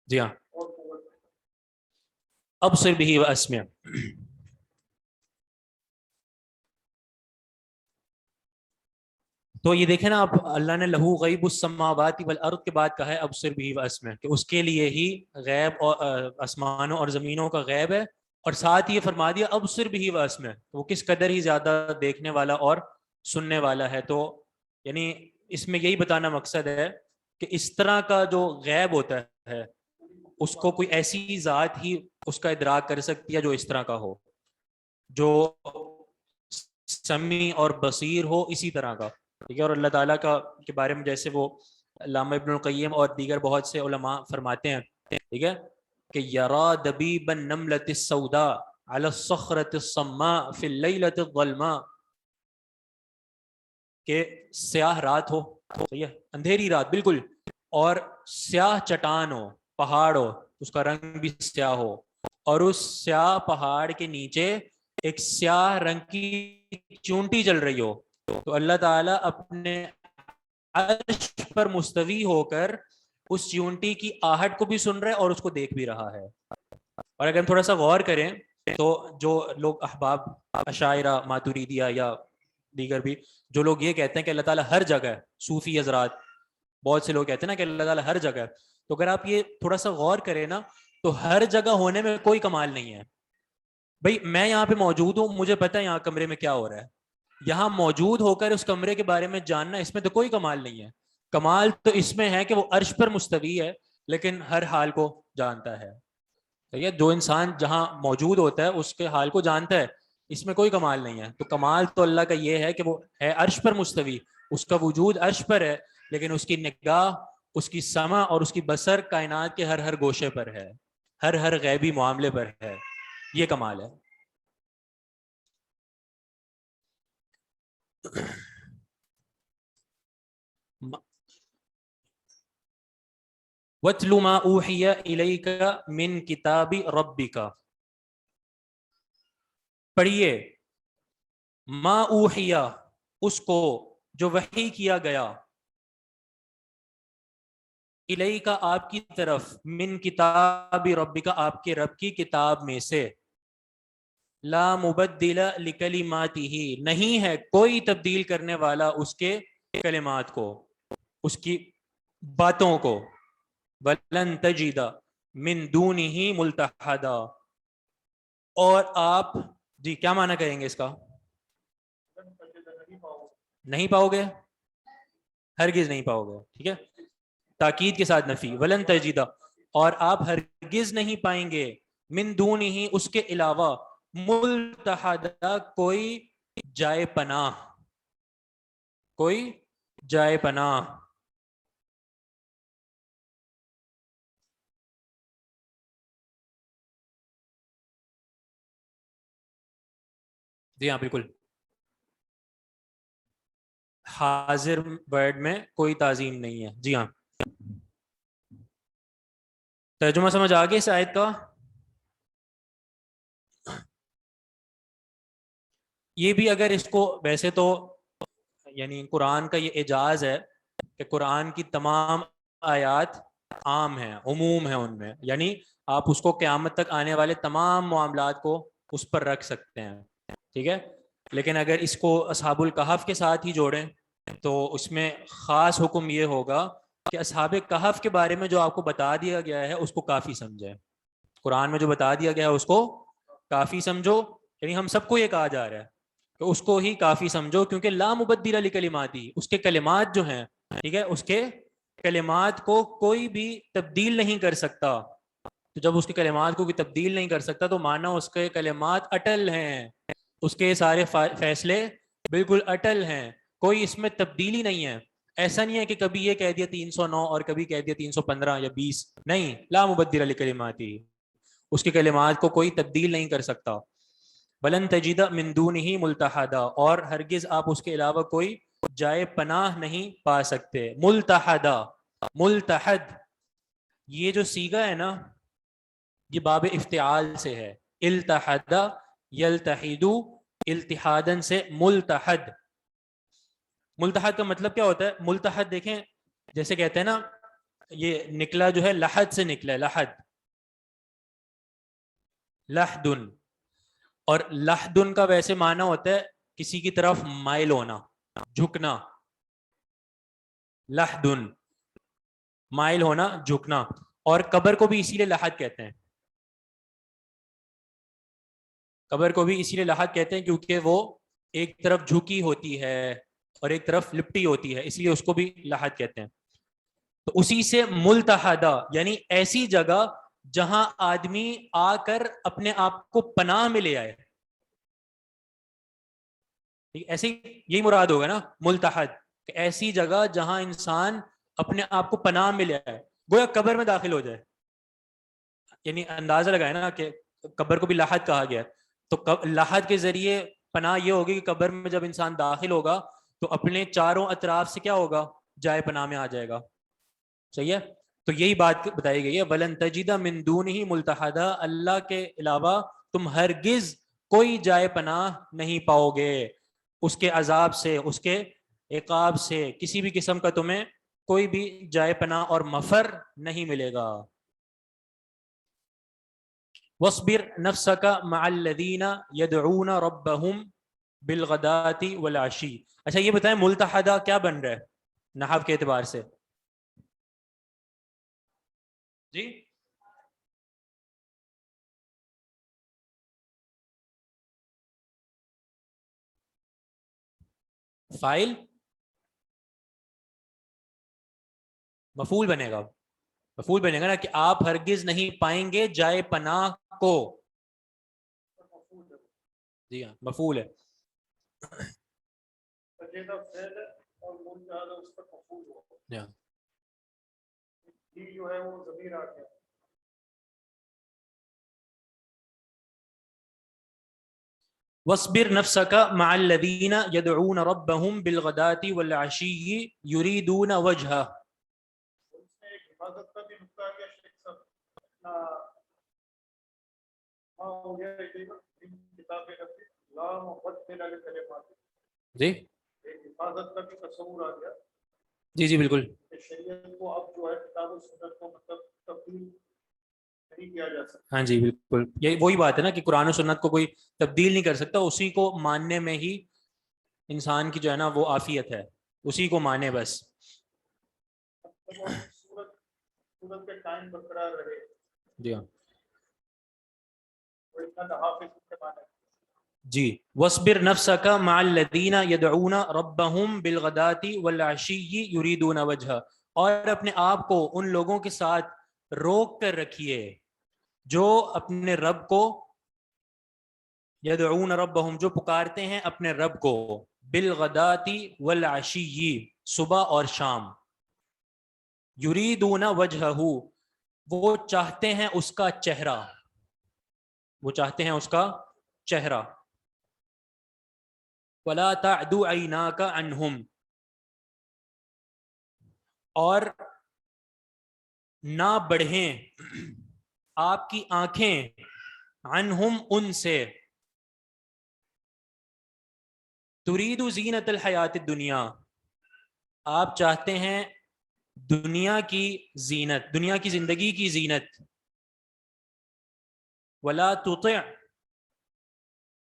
جی ہاں, ابصر بہ واسمع. تو یہ دیکھیں نا آپ, اللہ نے لہو غیب السماوات والارض کے بعد کہا ہے ابصر بہ واسمع, کہ اس کے لیے ہی غیب اور آسمانوں اور زمینوں کا غیب ہے, اور ساتھ یہ فرما دیا ابصر بہ واسمع, وہ کس قدر ہی زیادہ دیکھنے والا اور سننے والا ہے. تو یعنی اس میں یہی بتانا مقصد ہے کہ اس طرح کا جو غیب ہوتا ہے اس کو کوئی ایسی ذات ہی اس کا ادراک کر سکتی ہے جو اس طرح کا ہو, جو سمیع اور بصیر ہو اسی طرح کا. ٹھیک ہے, اور اللہ تعالیٰ کا کے بارے میں جیسے وہ علامہ ابن القیم اور دیگر بہت سے علماء فرماتے ہیں, ٹھیک ہے, کہ یرا دبیب النملۃ السوداء علی الصخرۃ الصماء فی اللیلۃ الظلماء, کہ سیاہ رات ہو, صحیح ہے, اندھیری رات بالکل, اور سیاہ چٹان ہو, پہاڑ ہو, اس کا رنگ بھی سیاہ ہو, اور اس سیاہ پہاڑ کے نیچے ایک سیاہ رنگ کی چونٹی چل رہی ہو, تو اللہ تعالیٰ اپنے عرش پر مستوی ہو کر اس چونٹی کی آہٹ کو بھی سن رہا ہے اور اس کو دیکھ بھی رہا ہے. اور اگر ہم تھوڑا سا غور کریں تو جو لوگ احباب اشاعرہ ماتریدیہ یا دیگر بھی جو لوگ یہ کہتے ہیں کہ اللہ تعالیٰ ہر جگہ ہے, صوفی حضرات بہت سے لوگ کہتے ہیں نا کہ اللہ تعالیٰ ہر جگہ ہے, تو اگر آپ یہ تھوڑا سا غور کریں نا تو ہر جگہ ہونے میں کوئی کمال نہیں ہے. بھائی میں یہاں پہ موجود ہوں, مجھے پتہ ہے یہاں کمرے میں کیا ہو رہا ہے, یہاں موجود ہو کر اس کمرے کے بارے میں جاننا اس میں تو کوئی کمال نہیں ہے. کمال تو اس میں ہے کہ وہ عرش پر مستوی ہے لیکن ہر حال کو جانتا ہے. جو انسان جہاں موجود ہوتا ہے اس کے حال کو جانتا ہے, اس میں کوئی کمال نہیں ہے. تو کمال تو اللہ کا یہ ہے کہ وہ ہے عرش پر مستوی, اس کا وجود عرش پر ہے, لیکن اس کی نگاہ, اس کی سمع اور اس کی بصر کائنات کے ہر گوشے پر ہے, ہر غیبی معاملے پر ہے. یہ کمال ہے. وَاتْلُ مَا أُوحِيَ إِلَيْكَ مِن کِتَابِ رَبِّكَ, پڑھیے ما اوحیہ, اس کو جو وحی کیا گیا, الیک آپ کی طرف, من کتاب ربک آپ کے رب کی کتاب میں سے, لا مبدل لکلماتہ، نہیں ہے کوئی تبدیل کرنے والا اس کے کلمات کو، اس کی باتوں کو. ولن تجد من دونہ ملتحدا، اور آپ جی کیا معنی کریں گے اس کا؟ نہیں پاؤ گے، ہرگز نہیں پاؤ گے. ٹھیک ہے، تاکید کے ساتھ نفی. ولن تجد، اور آپ ہرگز نہیں پائیں گے، من دونہ اس کے علاوہ، ملتحدا کوئی جائے پناہ، کوئی جائے پناہ. جی ہاں بالکل، حاضر ورڈ میں کوئی تعظیم نہیں ہے. جی ہاں، ترجمہ سمجھ آگے اس آیت کا؟ یہ بھی اگر اس کو ویسے تو یعنی قرآن کا یہ اعجاز ہے کہ قرآن کی تمام آیات عام ہیں، عموم ہیں ان میں، یعنی آپ اس کو قیامت تک آنے والے تمام معاملات کو اس پر رکھ سکتے ہیں. ٹھیک ہے، لیکن اگر اس کو اصحاب الکہف کے ساتھ ہی جوڑیں تو اس میں خاص حکم یہ ہوگا کہ اصحاب کہف کے بارے میں جو آپ کو بتا دیا گیا ہے اس کو کافی سمجھیں. قرآن میں جو بتا دیا گیا ہے اس کو کافی سمجھو، یعنی ہم سب کو یہ کہا جا رہا ہے کہ اس کو ہی کافی سمجھو، کیونکہ لا مبدل لکلماتی، اس کے کلمات جو ہیں، ٹھیک ہے، اس کے کلمات کو کوئی بھی تبدیل نہیں کر سکتا. تو جب اس کے کلمات کو بھی تبدیل نہیں کر سکتا تو مانا اس کے کلمات اٹل ہیں، اس کے سارے فیصلے بالکل اٹل ہیں، کوئی اس میں تبدیلی نہیں ہے. ایسا نہیں ہے کہ کبھی یہ کہہ دیا 309 اور کبھی کہہ دیا 315 یا 20، نہیں، لا مبدل لکلماتی، اس کے کلمات کو کوئی تبدیل نہیں کر سکتا. ولن تجد من دونہ ملتحدا، اور ہرگز آپ اس کے علاوہ کوئی جائے پناہ نہیں پا سکتے. ملتحدا، ملتحد، یہ جو صیغہ ہے نا یہ باب افتعال سے ہے. التحد یلتحد، التحادن سے ملتحد. ملتحد کا مطلب کیا ہوتا ہے؟ ملتحد دیکھیں جیسے کہتے ہیں نا یہ نکلا جو ہے لحد سے نکلا ہے، لحد، لحدن. اور لحدن کا ویسے معنی ہوتا ہے کسی کی طرف مائل ہونا، جھکنا. لحدن، مائل ہونا، جھکنا. اور قبر کو بھی اسی لیے لحد کہتے ہیں، قبر کو بھی اسی لیے لحد کہتے ہیں کیونکہ وہ ایک طرف جھکی ہوتی ہے اور ایک طرف لپٹی ہوتی ہے، اس لیے اس کو بھی لحد کہتے ہیں. تو اسی سے ملتحدہ یعنی ایسی جگہ جہاں آدمی آ کر اپنے آپ کو پناہ میں لے آئے. ایسے یہی مراد ہوگا نا ملتحد، کہ ایسی جگہ جہاں انسان اپنے آپ کو پناہ میں لے آئے، گویا قبر میں داخل ہو جائے. یعنی اندازہ لگائے نا کہ قبر کو بھی لحد کہا گیا، تو لحد کے ذریعے پناہ یہ ہوگی کہ قبر میں جب انسان داخل ہوگا تو اپنے چاروں اطراف سے کیا ہوگا؟ جائے پناہ میں آ جائے گا. صحیح ہے، تو یہی بات بتائی گئی ہے. ولن تجد من دونہ ملتحدا، اللہ کے علاوہ تم ہرگز کوئی جائے پناہ نہیں پاؤ گے اس کے عذاب سے، اس کے عقاب سے، کسی بھی قسم کا تمہیں کوئی بھی جائے پناہ اور مفر نہیں ملے گا. وَاصْبِرْ نَفْسَكَ مَعَ الَّذِينَ يَدْعُونَ رَبَّهُمْ بِالْغَدَاةِ وَالْعَشِيِّ. اچھا یہ بتائیں ملتحدہ کیا بن رہا ہے نحو کے اعتبار سے؟ جی فائل مفعول بنے گا، مفعول بنے گا نا کہ آپ ہرگز نہیں پائیں گے جائے پناہ کو. جی ہاں مفعول ہے. وَاصْبِرْ نَفْسَكَ مَعَ الَّذِينَ يَدْعُونَ رَبَّهُمْ بِالْغَدَاةِ وَالْعَشِيِّ يُرِيدُونَ وَجْهَهُ. جی حفاظت کا بھی تصور آ گیا. جی جی بالکل. شریعت کو اب جو ہے کتاب و سنت کو مطلب تبدیل نہیں کیا جا سکتا. ہاں جی بالکل، یہ وہی بات ہے نا کہ قرآن و سنت کو کوئی تبدیل نہیں کر سکتا، اسی کو ماننے میں ہی انسان کی جو ہے نا وہ عافیت ہے، اسی کو مانے بس. سورت کے ٹائم برقرار رہے. جی ہاں وہ اتنا حافظ کے معنی. جی. وَاصْبِرْ نَفْسَكَ مَعَ الَّذِينَ يَدْعُونَ رَبَّهُمْ بِالْغَدَاةِ وَالْعَشِيِّ يُرِيدُونَ وَجْهَهُ، اور اپنے آپ کو ان لوگوں کے ساتھ روک کر رکھیے جو اپنے رب کو یدعون ربہم، جو پکارتے ہیں اپنے رب کو، بالغداۃ والعشی، صبح اور شام، یریدون وجہہ، وہ چاہتے ہیں اس کا چہرہ، وہ چاہتے ہیں اس کا چہرہ. ولا تعد عیناک عنہم، اور نہ بڑھیں آپ کی آنکھیں، عنہم ان سے، ترید زینت الحیات الدنیا، آپ چاہتے ہیں دنیا کی زینت، دنیا کی زندگی کی زینت. ولا تطع،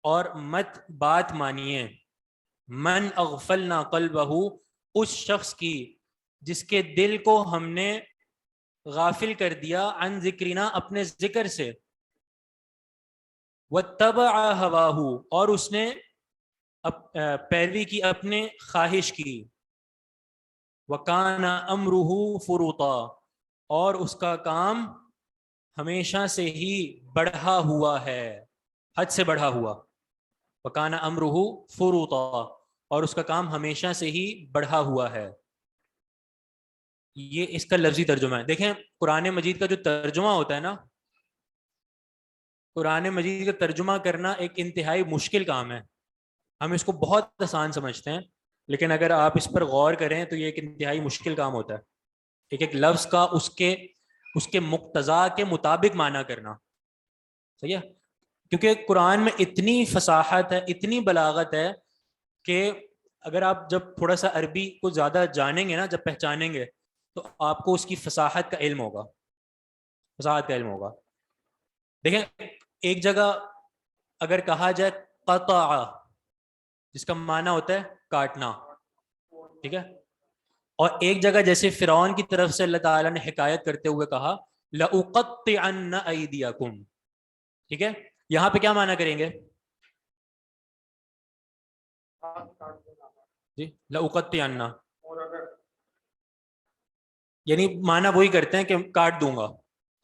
اور مت بات مانیے، من اغفلنا قلبہ، اس شخص کی جس کے دل کو ہم نے غافل کر دیا، عن ذکرنا، اپنے ذکر سے، واتبع ہواہ، اور اس نے پیروی کی اپنے خواہش کی، وکان امرہ فرطا، اور اس کا کام ہمیشہ سے ہی بڑھا ہوا ہے، حد سے بڑھا ہوا. وکان امرہ فرطا، اور اس کا کام ہمیشہ سے ہی بڑھا ہوا ہے. یہ اس کا لفظی ترجمہ ہے. دیکھیں قرآن مجید کا جو ترجمہ ہوتا ہے نا، قرآن مجید کا ترجمہ کرنا ایک انتہائی مشکل کام ہے. ہم اس کو بہت آسان سمجھتے ہیں، لیکن اگر آپ اس پر غور کریں تو یہ ایک انتہائی مشکل کام ہوتا ہے. ایک ایک لفظ کا اس کے مقتضا کے مطابق معنی کرنا. صحیح ہے؟ کیونکہ قرآن میں اتنی فصاحت ہے، اتنی بلاغت ہے کہ اگر آپ جب تھوڑا سا عربی کو زیادہ جانیں گے نا، جب پہچانیں گے، تو آپ کو اس کی فصاحت کا علم ہوگا، فصاحت کا علم ہوگا. دیکھیں ایک جگہ اگر کہا جائے قطع، جس کا معنی ہوتا ہے کاٹنا، ٹھیک ہے، اور ایک جگہ جیسے فرعون کی طرف سے اللہ تعالیٰ نے حکایت کرتے ہوئے کہا لَأُقَطِّعَنَّ أَيْدِيَكُمْ، ٹھیک ہے، یہاں پہ کیا معنی کریں گے؟ جی لَأُقَطِّعَنَّ، اور اگر یعنی معنی وہی کرتے ہیں کہ کاٹ دوں گا،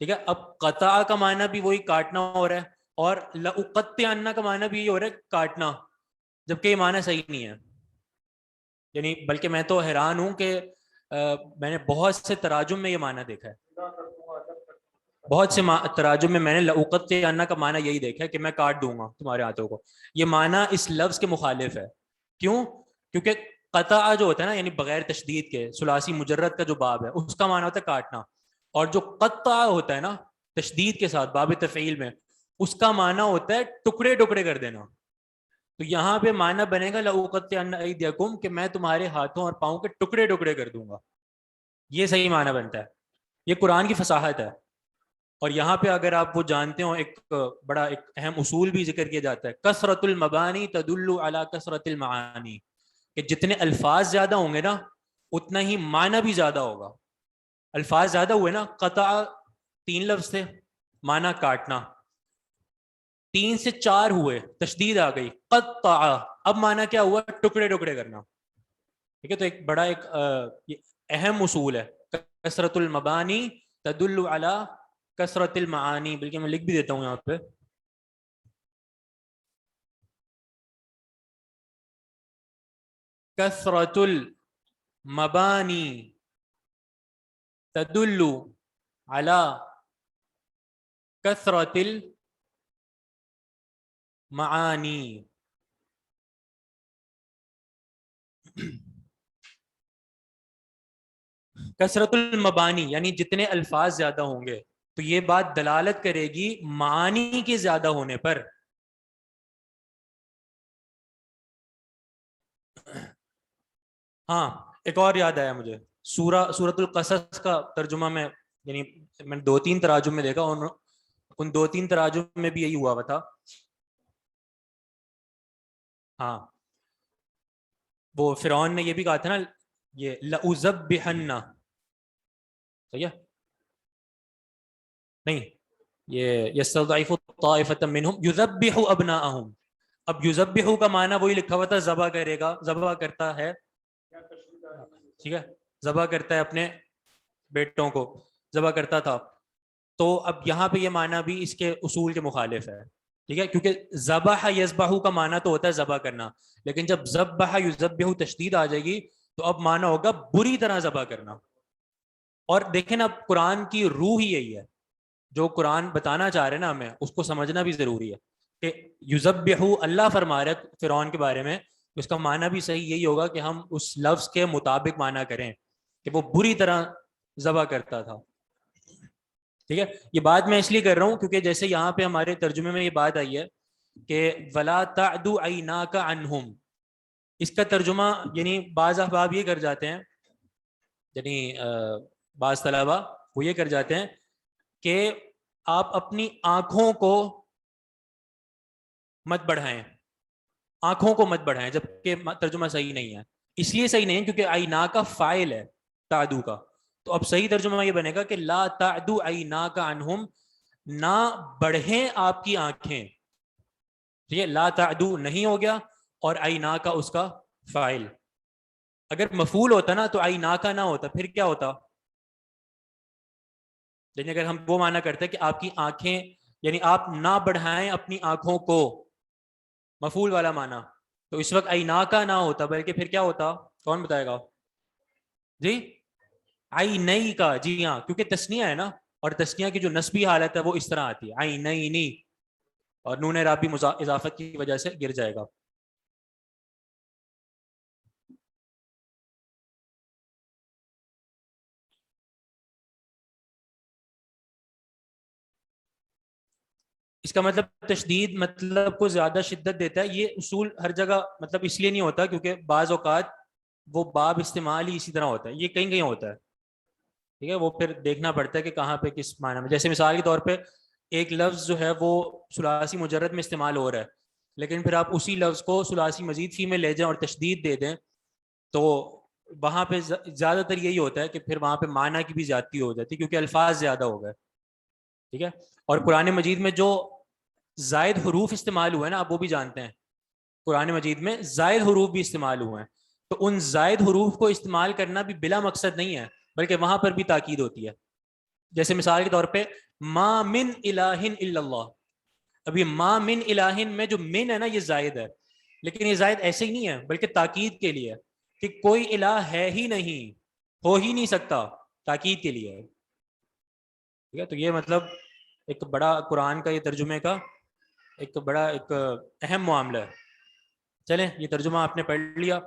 ٹھیک ہے. اب قطع کا معنی بھی وہی کاٹنا ہو رہا ہے، اور لَأُقَطِّعَنَّ کا معنی بھی یہ ہو رہا ہے کاٹنا، جبکہ یہ معنی صحیح نہیں ہے. یعنی بلکہ میں تو حیران ہوں کہ میں نے بہت سے تراجم میں یہ معنی دیکھا ہے، بہت سے تراجم میں نے لَأُقَطِّعَنَّ کا معنی یہی دیکھا ہے کہ میں کاٹ دوں گا تمہارے ہاتھوں کو. یہ معنی اس لفظ کے مخالف ہے. کیوں؟ کیونکہ قطع جو ہوتا ہے نا، یعنی بغیر تشدید کے، ثلاثی مجرد کا جو باب ہے، اس کا معنی ہوتا ہے کاٹنا، اور جو قطع ہوتا ہے نا تشدید کے ساتھ باب تفعیل میں، اس کا معنی ہوتا ہے ٹکڑے ٹکڑے کر دینا. تو یہاں پہ معنی بنے گا لَأُقَطِّعَنَّ أَيْدِيَكُمْ، کہ میں تمہارے ہاتھوں اور پاؤں کے ٹکڑے ٹکڑے کر دوں گا. یہ صحیح معنی بنتا ہے. یہ قرآن کی فصاحت ہے. اور یہاں پہ اگر آپ وہ جانتے ہو، ایک بڑا ایک اہم اصول بھی ذکر کیا جاتا ہے، کثرت المبانی تدل علی کثرت المعانی، کہ جتنے الفاظ زیادہ ہوں گے نا اتنا ہی معنی بھی زیادہ ہوگا. الفاظ زیادہ ہوئے نا، قطع 3 لفظ تھے، معنی کاٹنا، 3 سے 4 ہوئے، تشدید آ گئی، قطع، اب معنی کیا ہوا؟ ٹکڑے ٹکڑے کرنا. ٹھیک ہے، تو ایک بڑا ایک اہم اصول ہے، کثرت المبانی تدل علی کثرت المعانی. بلکہ میں لکھ بھی دیتا ہوں یہاں پہ، کثرت المبانی تدل علی کثرت المعانی. کثرت المبانی یعنی جتنے الفاظ زیادہ ہوں گے تو یہ بات دلالت کرے گی معانی کے زیادہ ہونے پر. ہاں ایک اور یاد آیا مجھے، سورۃ القصص کا ترجمہ میں، یعنی میں نے 2-3 تراجم میں دیکھا، ان 2-3 تراجم میں بھی یہی ہوا تھا. ہاں وہ فرعون نے یہ بھی کہا تھا نا یہ لَأُذَبِّحَنَّ, صحیح ہے نہیں, یہ یستضعف طائفة منهم یذبح ابناءهم. اب یذبح کا معنی وہی لکھا ہوا تھا ذبح کرے گا, ذبح کرتا ہے, ٹھیک ہے, ذبح کرتا ہے اپنے بیٹوں کو, ذبح کرتا تھا. تو اب یہاں پہ یہ معنی بھی اس کے اصول کے مخالف ہے, ٹھیک ہے, کیونکہ ذبح یذبح کا معنی تو ہوتا ہے ذبح کرنا, لیکن جب ذبح یذبح تشدید آ جائے گی تو اب معنی ہوگا بری طرح ذبح کرنا. اور دیکھیں نا اب قرآن کی روح ہی یہی ہے, جو قرآن بتانا چاہ رہے ہیں نا ہمیں اس کو سمجھنا بھی ضروری ہے کہ یذبح اللہ فرما رہا ہے فرعون کے بارے میں, اس کا معنی بھی صحیح یہی ہوگا کہ ہم اس لفظ کے مطابق معنی کریں کہ وہ بری طرح ذبح کرتا تھا. ٹھیک ہے, یہ بات میں اس لیے کر رہا ہوں کیونکہ جیسے یہاں پہ ہمارے ترجمے میں یہ بات آئی ہے کہ ولا تعد عیناک عنہم, اس کا ترجمہ یعنی بعض احباب یہ کر جاتے ہیں, یعنی بعض طلبہ وہ یہ کر جاتے ہیں کہ آپ اپنی آنکھوں کو مت بڑھائیں, آنکھوں کو مت بڑھائیں, جبکہ ترجمہ صحیح نہیں ہے. اس لیے صحیح نہیں ہے کیونکہ عینا کا فاعل ہے تعدو کا, تو اب صحیح ترجمہ یہ بنے گا کہ لا تعدو عیناک عنہم, نہ بڑھیں آپ کی آنکھیں. ٹھیک ہے, لا تعدو نہیں ہو گیا اور عینا کا اس کا فاعل. اگر مفعول ہوتا نا تو عینا کا نہ ہوتا, پھر کیا ہوتا, یعنی اگر ہم وہ معنی کرتے کہ آپ کی آنکھیں یعنی آپ نہ بڑھائیں اپنی آنکھوں کو, مفعول والا معنی, تو اس وقت عینا کا نہ ہوتا بلکہ پھر کیا ہوتا, کون بتائے گا جی, عینئی کا. جی ہاں, کیونکہ تسنیہ ہے نا, اور تسنیہ کی جو نسبی حالت ہے وہ اس طرح آتی ہے عینینی, اور نون اعرابی اضافت کی وجہ سے گر جائے گا. اس کا مطلب تشدید مطلب کو زیادہ شدت دیتا ہے, یہ اصول ہر جگہ مطلب اس لیے نہیں ہوتا کیونکہ بعض اوقات وہ باب استعمال ہی اسی طرح ہوتا ہے, یہ کہیں کہیں ہوتا ہے. ٹھیک ہے, وہ پھر دیکھنا پڑتا ہے کہ کہاں پہ کس معنی میں. جیسے مثال کے طور پہ ایک لفظ جو ہے وہ ثلاثی مجرد میں استعمال ہو رہا ہے, لیکن پھر آپ اسی لفظ کو ثلاثی مزید فی میں لے جائیں اور تشدید دے دیں تو وہاں پہ زیادہ تر یہی ہوتا ہے کہ پھر وہاں پہ معنی کی بھی زیادتی ہو جاتی ہے کیونکہ الفاظ زیادہ ہو گئے. ٹھیک ہے, اور قرآن مجید میں جو زائد حروف استعمال ہوئے ہیں نا, آپ وہ بھی جانتے ہیں قرآن مجید میں زائد حروف بھی استعمال ہوئے ہیں, تو ان زائد حروف کو استعمال کرنا بھی بلا مقصد نہیں ہے بلکہ وہاں پر بھی تاکید ہوتی ہے. جیسے مثال کے طور پہ ما من الہ الا اللہ, ابھی ما من الہ میں جو من ہے نا یہ زائد ہے, لیکن یہ زائد ایسے ہی نہیں ہے بلکہ تاکید کے لیے کہ کوئی الہ ہے ہی نہیں, ہو ہی نہیں سکتا, تاکید کے لیے. ٹھیک ہے, تو یہ مطلب ایک بڑا قرآن کا یہ ترجمے کا ایک بڑا ایک اہم معاملہ ہے. چلیں یہ ترجمہ آپ نے پڑھ لیا,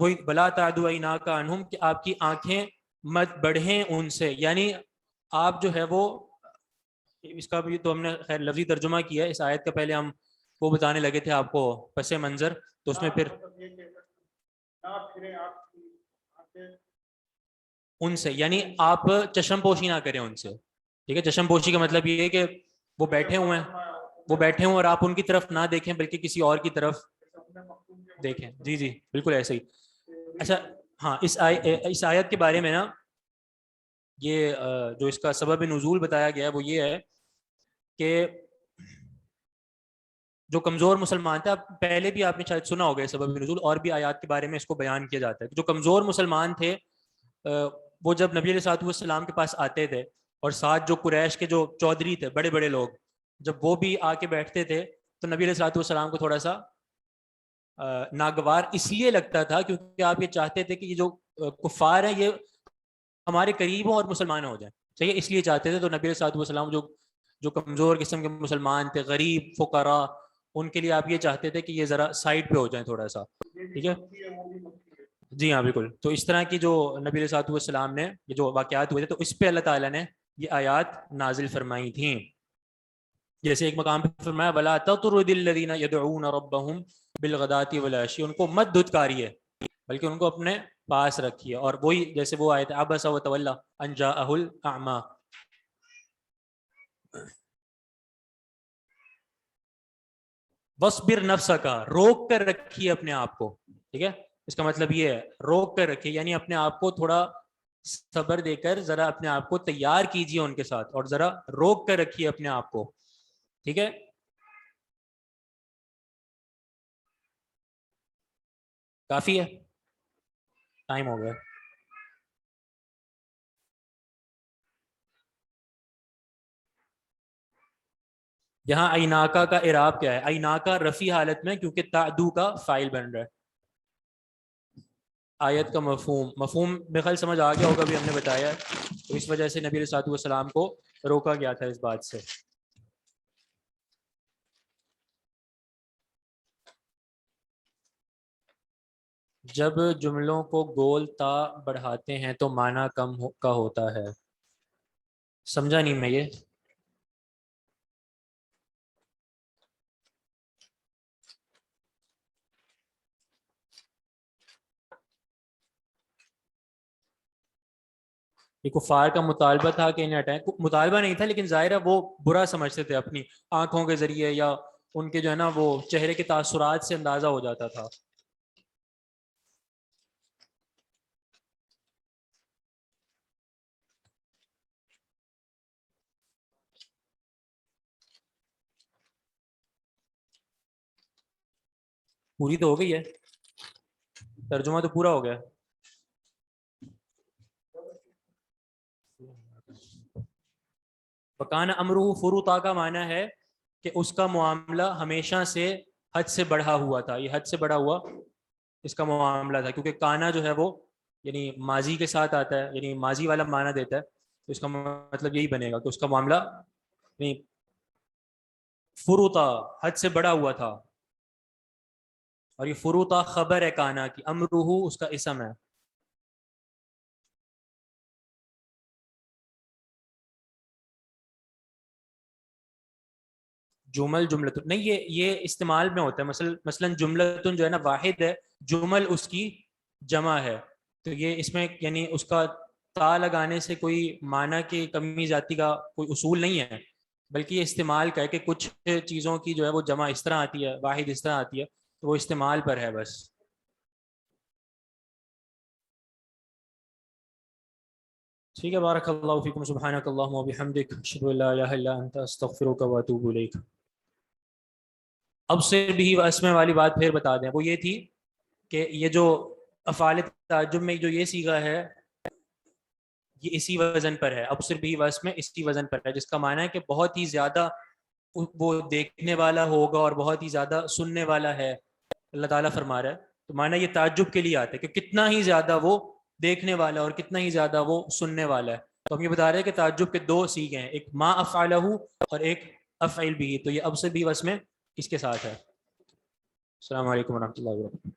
وہی بلا تعدو عیناک عنہم کہ آپ کی آنکھیں مت بڑھیں ان سے, یعنی آپ جو ہے وہ, اس کا بھی تو ہم نے خیر لفظی ترجمہ کیا ہے اس آیت کا, پہلے ہم وہ بتانے لگے تھے آپ کو پس منظر, تو اس میں پھر ان سے یعنی آپ چشم پوشی نہ کریں ان سے. ٹھیک ہے, چشم پوشی کا مطلب یہ ہے کہ وہ بیٹھے ہوئے ہیں اور آپ ان کی طرف نہ دیکھیں بلکہ کسی اور کی طرف دیکھیں. جی جی بالکل ایسے ہی. اچھا ہاں, اس آیت کے بارے میں نا یہ جو اس کا سبب نزول بتایا گیا ہے وہ یہ ہے کہ جو کمزور مسلمان تھے, اب پہلے بھی آپ نے شاید سنا ہوگا سبب نزول, اور بھی آیات کے بارے میں اس کو بیان کیا جاتا ہے. جو کمزور مسلمان تھے وہ جب نبی علیہ الصلوۃ والسلام کے پاس آتے تھے, اور ساتھ جو قریش کے جو چودھری تھے بڑے بڑے لوگ, جب وہ بھی آ کے بیٹھتے تھے تو نبی علیہ الصلوۃ والسلام کو تھوڑا سا ناگوار اس لیے لگتا تھا کیونکہ آپ یہ چاہتے تھے کہ یہ جو کفار ہیں یہ ہمارے قریب ہوں اور مسلمان ہو جائیں. صحیح, اس لیے چاہتے تھے. تو نبی علیہ الصلوۃ والسلام جو کمزور قسم کے مسلمان تھے, غریب فقراء, ان کے لیے آپ یہ چاہتے تھے کہ یہ ذرا سائڈ پہ ہو جائیں تھوڑا سا. ٹھیک ہے, جی ہاں بالکل. تو اس طرح کی جو نبی علیہ الصلوۃ والسلام نے یہ جو واقعات ہوئے تھے تو اس پہ اللہ تعالیٰ نے یہ آیات نازل فرمائی تھیں. جیسے ایک مقام پہ فرمایا وَلَا تَطْرُدِ الَّذِينَ يَدْعُونَ رَبَّهُمْ بِالْغَدَاةِ وَالْعَشِيِّ, ان کو مت دھتکاریے بلکہ ان کو اپنے پاس رکھیے. اور وہی جیسے وہ آیت عَبَسَ وَتَوَلَّى أَن جَاءَهُ الْأَعْمَى, وَاصْبِرْ نَفْسَكَ, روک کر رکھیے اپنے آپ کو. ٹھیک ہے, اس کا مطلب یہ ہے روک کر رکھیے, یعنی اپنے آپ کو تھوڑا صبر دے کر ذرا اپنے آپ کو تیار کیجیے ان کے ساتھ, اور ذرا روک کر رکھیے اپنے آپ کو. ٹھیک ہے, کافی ہے, ٹائم ہو گیا. یہاں ایناکا کا اعراب کیا ہے؟ ایناکا رفیع حالت میں, کیونکہ تعدو کا فاعل بن رہا ہے. آیت کا مفہوم بخل سمجھ آ گیا ہوگا, بھی ہم نے بتایا ہے, تو اس وجہ سے نبی علیہ الصلوۃ والسلام کو روکا گیا تھا اس بات سے. جب جملوں کو گول تا بڑھاتے ہیں تو معنی کم کا ہوتا ہے. سمجھا نہیں میں یہ. یہ کفار کا مطالبہ تھا کہ انہیں اٹیک, مطالبہ نہیں تھا لیکن ظاہر ہے وہ برا سمجھتے تھے, اپنی آنکھوں کے ذریعے یا ان کے جو ہے نا وہ چہرے کے تاثرات سے اندازہ ہو جاتا تھا. پوری تو ہو گئی ہے, ترجمہ تو پورا ہو گیا. وکان امرہ فروطا کا معنی ہے کہ اس کا معاملہ ہمیشہ سے حد سے بڑھا ہوا تھا. یہ حد سے بڑھا ہوا اس کا معاملہ تھا, کیونکہ کانا جو ہے وہ یعنی ماضی کے ساتھ آتا ہے, یعنی ماضی والا معنی دیتا ہے, تو اس کا مطلب یہی بنے گا کہ اس کا معاملہ یعنی فروطا حد سے بڑا ہوا تھا. اور یہ فروطا خبر ہے کانا کی, امرہ اس کا اسم ہے. جملتن نہیں, یہ استعمال میں ہوتا ہے. مثلا جملتن جو ہے نا واحد ہے, جمل اس کی جمع ہے, تو یہ اس میں یعنی اس کا تا لگانے سے کوئی معنی کی کمی زیادتی کا کوئی اصول نہیں ہے, بلکہ یہ استعمال کا ہے کہ کچھ چیزوں کی جو ہے وہ جمع اس طرح آتی ہے, واحد اس طرح آتی ہے, تو وہ استعمال پر ہے بس. ٹھیک ہے, بارک اللہ فیکم, سبحانک اللہم و بحمدک, اشہد ان لا الہ الا انت, استغفرک و اتوب الیک. اب سے بھی اسمے والی بات پھر بتا دیں, وہ یہ تھی کہ یہ جو افعال تعجب میں جو یہ صیغہ ہے یہ اسی وزن پر ہے. اب صرف بھی وزن میں اسی وزن پر ہے, جس کا معنی ہے کہ بہت ہی زیادہ وہ دیکھنے والا ہوگا اور بہت ہی زیادہ سننے والا ہے. اللہ تعالیٰ فرما رہا ہے, تو معنی یہ تعجب کے لیے آتا ہے کہ کتنا ہی زیادہ وہ دیکھنے والا اور کتنا ہی زیادہ وہ سننے والا ہے. تو ہم یہ بتا رہے ہیں کہ تعجب کے دو صیغے ہیں, ایک ما افعلہ اور ایک افعل بھی, تو یہ اب سے بھی وزن میں اس کے ساتھ ہے. السلام علیکم ورحمۃ اللہ وبرکاتہ.